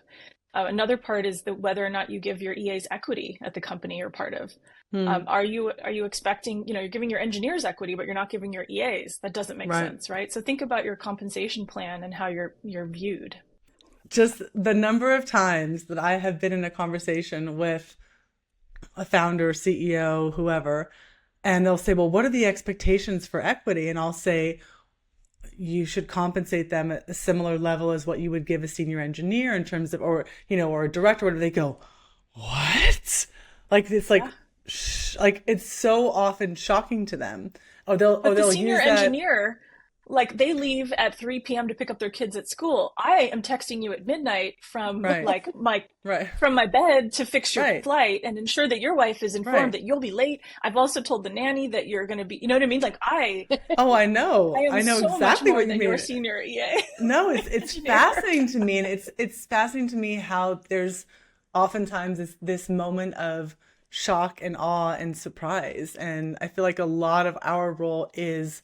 Another part is whether or not you give your EAs equity at the company you're part of. Are you expecting, you're giving your engineers equity, but you're not giving your EAs? That doesn't make sense, right? So think about your compensation plan and how you're viewed. Just the number of times that I have been in a conversation with a founder, CEO, whoever, and they'll say, well, what are the expectations for equity? And I'll say, you should compensate them at a similar level as what you would give a senior engineer in terms of, or a director. Or they go, what? Like, it's like, like, it's so often shocking to them. They'll the senior use that engineer, like, they leave at 3 p.m. to pick up their kids at school. I am texting you at midnight from from my bed to fix your flight and ensure that your wife is informed that you'll be late. I've also told the nanny that you're going to be, you know what I mean? Like, I know so exactly what you mean. Your senior EA. No, it's fascinating to me. And it's fascinating to me how there's oftentimes this moment of shock and awe and surprise. And I feel like a lot of our role is,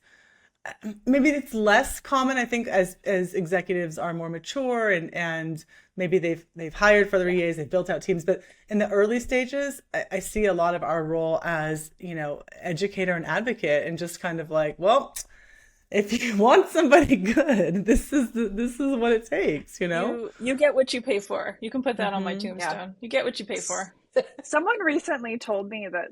maybe it's less common, I think, as executives are more mature and maybe they've hired for their EAs, they've built out teams. But in the early stages, I see a lot of our role as, educator and advocate, and just kind of like, well, if you want somebody good, this is what it takes, You get what you pay for. You can put that on my tombstone. Yeah. You get what you pay for. Someone recently told me that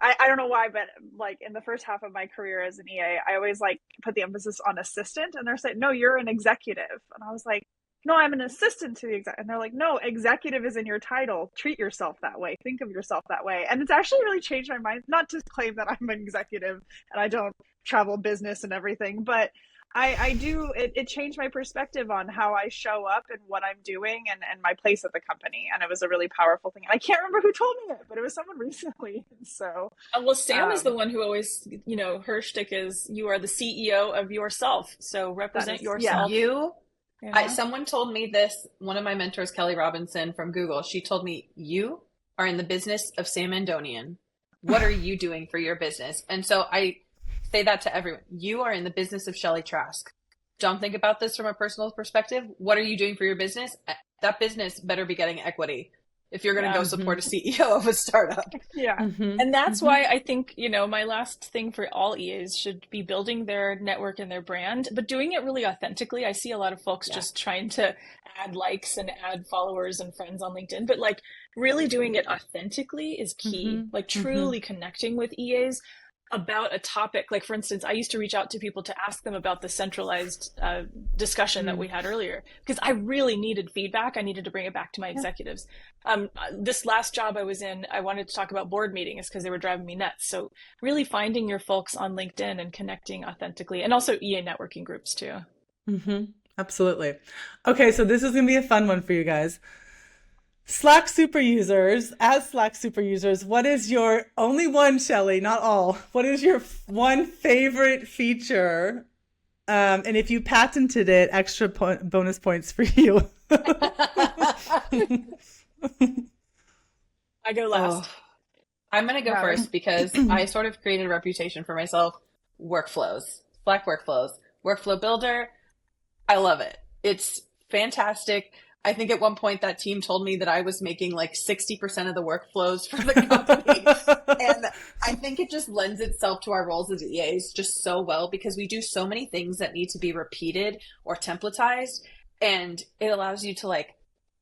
I don't know why, but like in the first half of my career as an EA, I always like put the emphasis on assistant, and they're saying, no, you're an executive. And I was like, no, I'm an assistant to the exec. And they're like, no, executive is in your title. Treat yourself that way. Think of yourself that way. And it's actually really changed my mind, not to claim that I'm an executive and I don't travel business and everything, but I do, it changed my perspective on how I show up and what I'm doing and my place at the company. And it was a really powerful thing. I can't remember who told me it, but it was someone recently. So, well, Sam is the one who always, her shtick is, you are the CEO of yourself. So represent yourself. Yeah. Someone told me this, one of my mentors, Kelly Robinson from Google, she told me, you are in the business of Sam Andonian. What are you doing for your business? And so I say that to everyone. You are in the business of Shelley Trask. Don't think about this from a personal perspective. What are you doing for your business? That business better be getting equity if you're going to go support a CEO of a startup. Yeah. And that's why I think, my last thing for all EAs should be building their network and their brand, but doing it really authentically. I see a lot of folks just trying to add likes and add followers and friends on LinkedIn, but like really doing it authentically is key. Like truly connecting with EAs about a topic. Like, for instance, I used to reach out to people to ask them about the centralized discussion that we had earlier, because I really needed feedback. I needed to bring it back to my executives. This last job I was in, I wanted to talk about board meetings because they were driving me nuts. So really finding your folks on LinkedIn and connecting authentically, and also EA networking groups too. Absolutely. Okay, so this is going to be a fun one for you guys. Slack super users, what is your only one, Shelley, not all, what is your one favorite feature? And if you patented it, extra bonus points for you. I go last. I'm going to go first because I sort of created a reputation for myself. Workflows, Slack workflows, workflow builder. I love it. It's fantastic. I think at one point that team told me that I was making like 60% of the workflows for the company. And I think it just lends itself to our roles as EAs just so well, because we do so many things that need to be repeated or templatized. And it allows you to like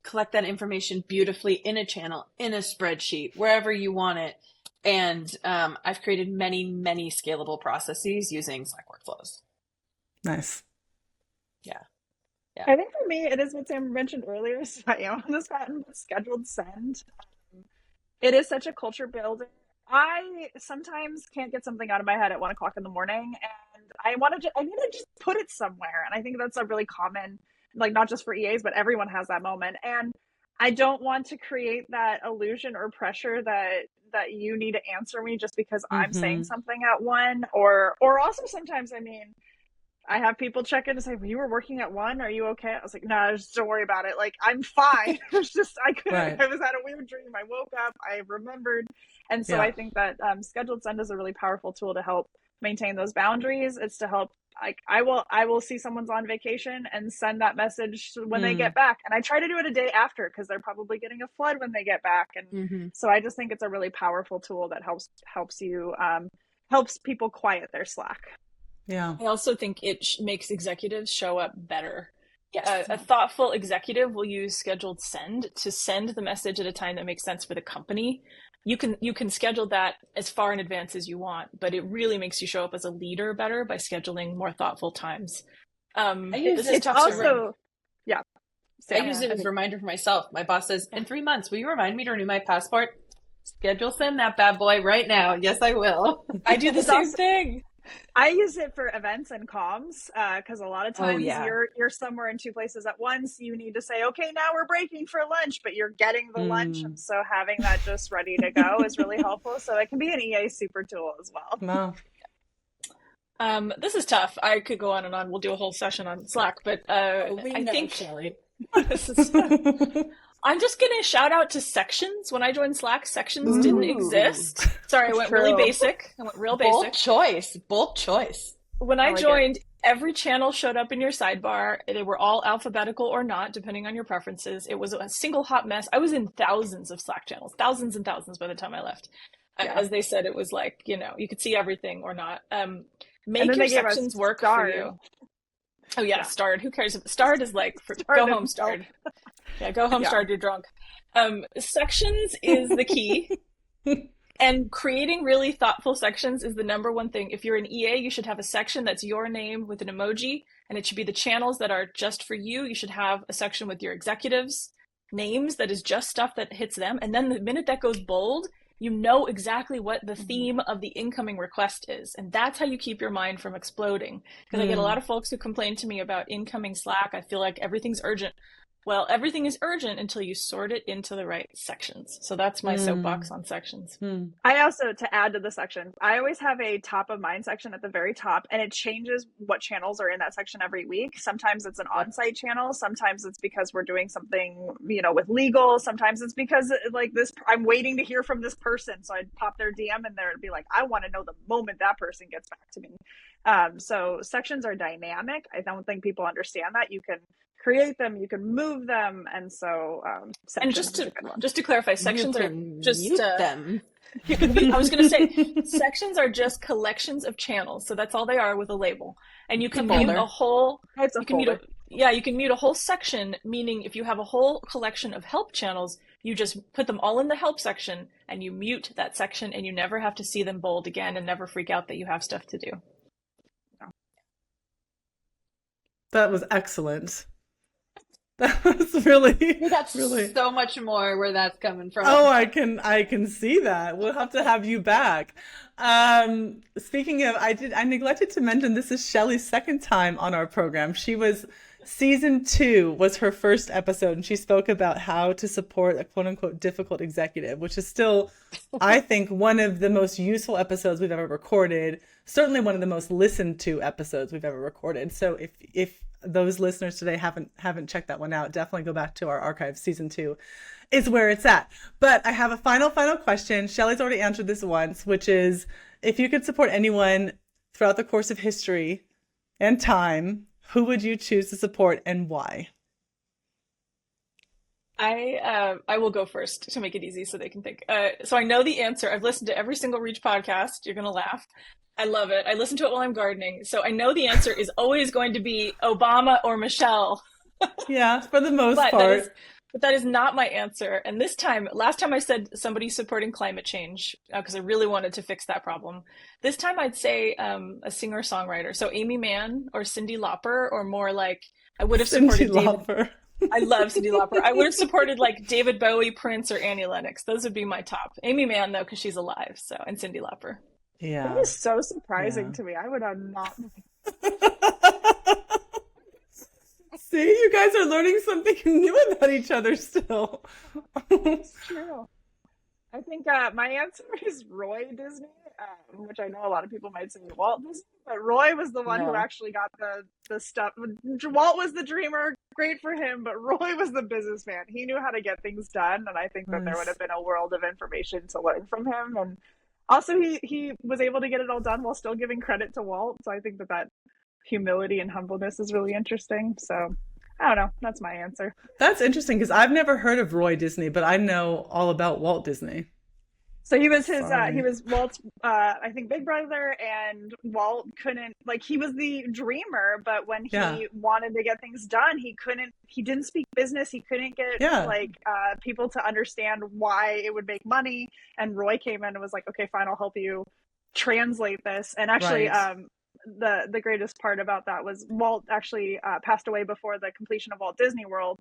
collect that information beautifully in a channel, in a spreadsheet, wherever you want it. And I've created many, many scalable processes using Slack workflows. Nice. Yeah. I think for me, it is what Sam mentioned earlier. So I am on this pattern, but scheduled send. It is such a culture builder. I sometimes can't get something out of my head at 1 o'clock in the morning, and I need to just put it somewhere. And I think that's a really common, like not just for EAs, but everyone has that moment. And I don't want to create that illusion or pressure that you need to answer me just because I'm saying something at 1, or also sometimes, I mean, I have people check in and say, well, you were working at 1, are you okay? I was like, no, just don't worry about it. Like, I'm fine. It was just, I was had a weird dream. I woke up, I remembered. And so I think that scheduled send is a really powerful tool to help maintain those boundaries. It's to help, like, I will see someone's on vacation and send that message when they get back. And I try to do it a day after because they're probably getting a flood when they get back. And so I just think it's a really powerful tool that helps people quiet their Slack. Yeah. I also think it makes executives show up better. Yes. A thoughtful executive will use scheduled send to send the message at a time that makes sense for the company. You can schedule that as far in advance as you want, but it really makes you show up as a leader better by scheduling more thoughtful times. I use it as a reminder for myself. My boss says, in 3 months, will you remind me to renew my passport? Schedule send that bad boy right now. Yes, I will. I do the same thing. I use it for events and comms because a lot of times you're somewhere in 2 places at once. You need to say, okay, now we're breaking for lunch, but you're getting the lunch. And so having that just ready to go is really helpful. So it can be an EA super tool as well. Wow. This is tough. I could go on and on. We'll do a whole session on Slack, but I think Shelley. I'm just going to shout out to sections. When I joined Slack, sections didn't exist. Sorry, I went really basic. I went real basic. Bold choice. When I joined, every channel showed up in your sidebar. They were all alphabetical or not, depending on your preferences. It was a single hot mess. I was in thousands of Slack channels, thousands and thousands by the time I left. As they said, it was like, you could see everything or not. Make your sections work for you. Oh yeah, starred. Who cares? Starred is like, go home, starred. Yeah, go home, starred, you're drunk. Sections is the key. And creating really thoughtful sections is the number one thing. If you're an EA, you should have a section that's your name with an emoji, and it should be the channels that are just for you. You should have a section with your executives' names that is just stuff that hits them. And then the minute that goes bold, you know exactly what the theme of the incoming request is. And that's how you keep your mind from exploding. Because I get a lot of folks who complain to me about incoming Slack. I feel like everything's urgent. Well, everything is urgent until you sort it into the right sections. So that's my soapbox on sections. I also, to add to the section, I always have a top of mind section at the very top, and it changes what channels are in that section every week. Sometimes it's an on-site channel. Sometimes it's because we're doing something, with legal. Sometimes it's because like this, I'm waiting to hear from this person. So I'd pop their DM in there and be like, I want to know the moment that person gets back to me. So sections are dynamic. I don't think people understand that. You can create them, you can move them, and so and just to clarify, sections are just them. I was going to say sections are just collections of channels, so that's all they are with a label. And you can mute a whole. You can mute a whole section. Meaning, if you have a whole collection of help channels, you just put them all in the help section, and you mute that section, and you never have to see them bold again, and never freak out that you have stuff to do. That was excellent. That was really, so much more where that's coming from. Oh, I can see that. We'll have to have you back. Speaking of, I neglected to mention this is Shelley's second time on our program. Season 2 was her first episode, and she spoke about how to support a quote unquote difficult executive, which is still, I think, one of the most useful episodes we've ever recorded. Certainly one of the most listened to episodes we've ever recorded. So if those listeners today haven't checked that one out, definitely go back to our archive. Season 2 is where it's at. But I have a final question. Shelley's already answered this once, which is, if you could support anyone throughout the course of history and time, who would you choose to support and why? I will go first to make it easy so they can think. So I know the answer. I've listened to every single Reach podcast. You're going to laugh. I love it. I listen to it while I'm gardening. So I know the answer is always going to be Obama or Michelle. Yeah, for the most But part. that is not my answer. And last time I said somebody supporting climate change because I really wanted to fix that problem. This time I'd say a singer-songwriter. So Amy Mann or Cyndi Lauper, or more like I would have supported Cyndi David. Lauper. I love Cyndi Lauper. I would have supported like David Bowie, Prince, or Annie Lennox. Those would be my top. Amy Mann though, because she's alive. So, and Cyndi Lauper. Yeah. That is so surprising to me. I would have not. See, you guys are learning something new about each other still. It's true. I think my answer is Roy Disney, which I know a lot of people might say Walt Disney, but Roy was the one who actually got the stuff. Walt was the dreamer, great for him, but Roy was the businessman. He knew how to get things done, and I think that there would have been a world of information to learn from him. And also, he was able to get it all done while still giving credit to Walt. So I think that humility and humbleness is really interesting. So I don't know. That's my answer. That's interesting because I've never heard of Roy Disney, but I know all about Walt Disney. So he was he was Walt's, I think, big brother, and Walt couldn't, like, he was the dreamer, but when he wanted to get things done, he didn't speak business. He couldn't get people to understand why it would make money. And Roy came in and was like, okay, fine, I'll help you translate this. And actually, the greatest part about that was Walt actually passed away before the completion of Walt Disney World,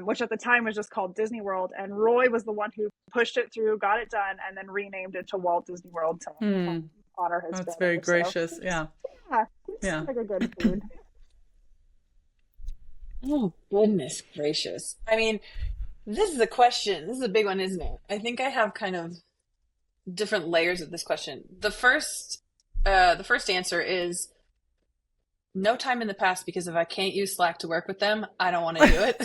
which at the time was just called Disney World. And Roy was the one who pushed it through, got it done, and then renamed it to Walt Disney World to honor his That's brother. very gracious. So, yeah. Seems like a good food. Oh, goodness gracious. I mean, this is a question. This is a big one, isn't it? I think I have kind of different layers of this question. The first answer is no time in the past, because if I can't use Slack to work with them, I don't want to do it.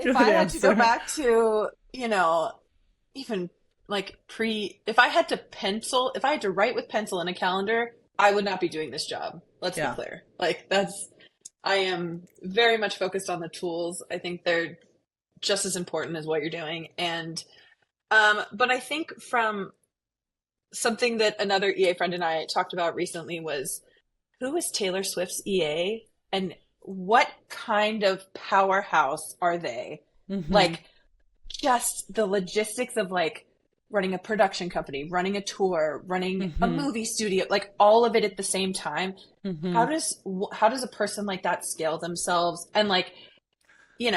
If I had to go back to, even like if I had to write with pencil in a calendar, I would not be doing this job. Let's be clear. I am very much focused on the tools. I think they're just as important as what you're doing. And, but I think from something that another EA friend and I talked about recently was, who is Taylor Swift's EA and what kind of powerhouse are they? Mm-hmm. Like, just the logistics of like running a production company, running a tour, running a movie studio, like all of it at the same time. Mm-hmm. How does a person like that scale themselves? And like, we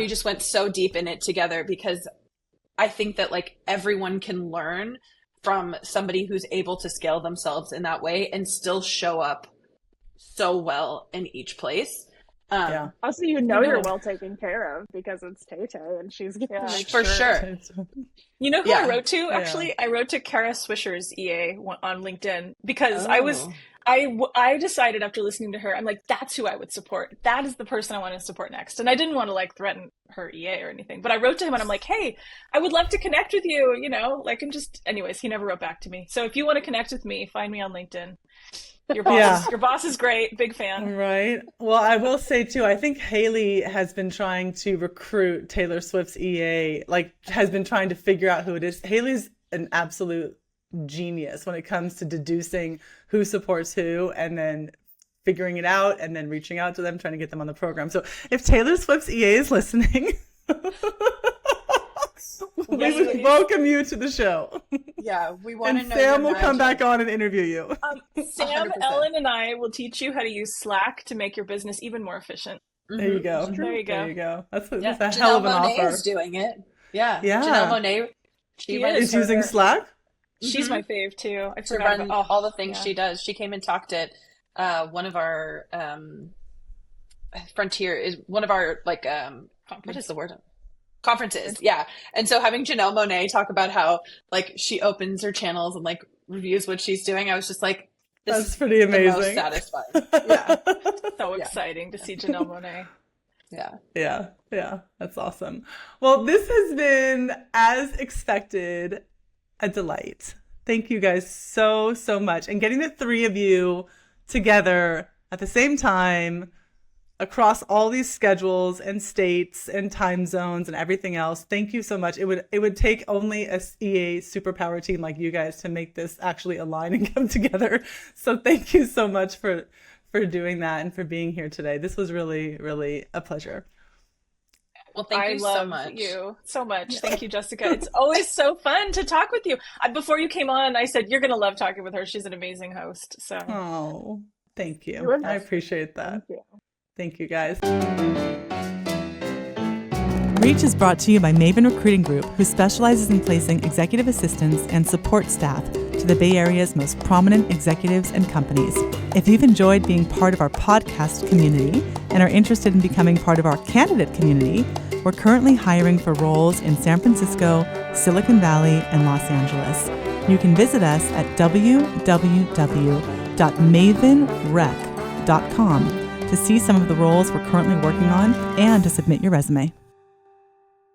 just went so deep in it together, because I think that like everyone can learn from somebody who's able to scale themselves in that way and still show up so well in each place. Also, you're well taken care of because it's Tay-Tay and she's for sure. You know who I wrote to? Actually, I wrote to Kara Swisher's EA on LinkedIn because I decided after listening to her, I'm like, that's who I would support. That is the person I want to support next. And I didn't want to like threaten her EA or anything, but I wrote to him and I'm like, hey, I would love to connect with you, anyways, he never wrote back to me. So if you want to connect with me, find me on LinkedIn. Your boss is great. Big fan. Right. Well, I will say too, I think Haley has been trying to recruit Taylor Swift's EA, has been trying to figure out who it is. Haley's an absolute genius when it comes to deducing who supports who and then figuring it out and then reaching out to them, trying to get them on the program. So if Taylor Swift's EA is listening, we would welcome you to the show. Yeah, we want to know. Sam will come back on and interview you. Sam, 100%. Ellen, and I will teach you how to use Slack to make your business even more efficient. There you go. There you go. That's a hell of an Janelle Monáe offer. Is doing it. Yeah. Janelle Monáe. She is using Slack. She's my fave too. I to run all the things she does. She came and talked at one of our Frontier is one of our what is the word? Conferences. Yeah. And so having Janelle Monáe talk about how like she opens her channels and like reviews what she's doing, I was just like, that's pretty amazing. The most satisfying. Yeah. So exciting to see Janelle Monáe. Yeah. That's awesome. Well, this has been, as expected, a delight. Thank you guys so much. And getting the three of you together at the same time across all these schedules and states and time zones and everything else. Thank you so much. It would take only a EA superpower team like you guys to make this actually align and come together. So thank you so much for for doing that and for being here today. This was really, really a pleasure. Well, thank you so much. You so much. Thank you, Jessica. It's always so fun to talk with you. Before you came on, I said, you're going to love talking with her. She's an amazing host. So, oh, thank you. I appreciate that. Thank you, guys. Reach is brought to you by Maven Recruiting Group, who specializes in placing executive assistants and support staff to the Bay Area's most prominent executives and companies. If you've enjoyed being part of our podcast community and are interested in becoming part of our candidate community, we're currently hiring for roles in San Francisco, Silicon Valley, and Los Angeles. You can visit us at www.mavenrec.com to see some of the roles we're currently working on and to submit your resume.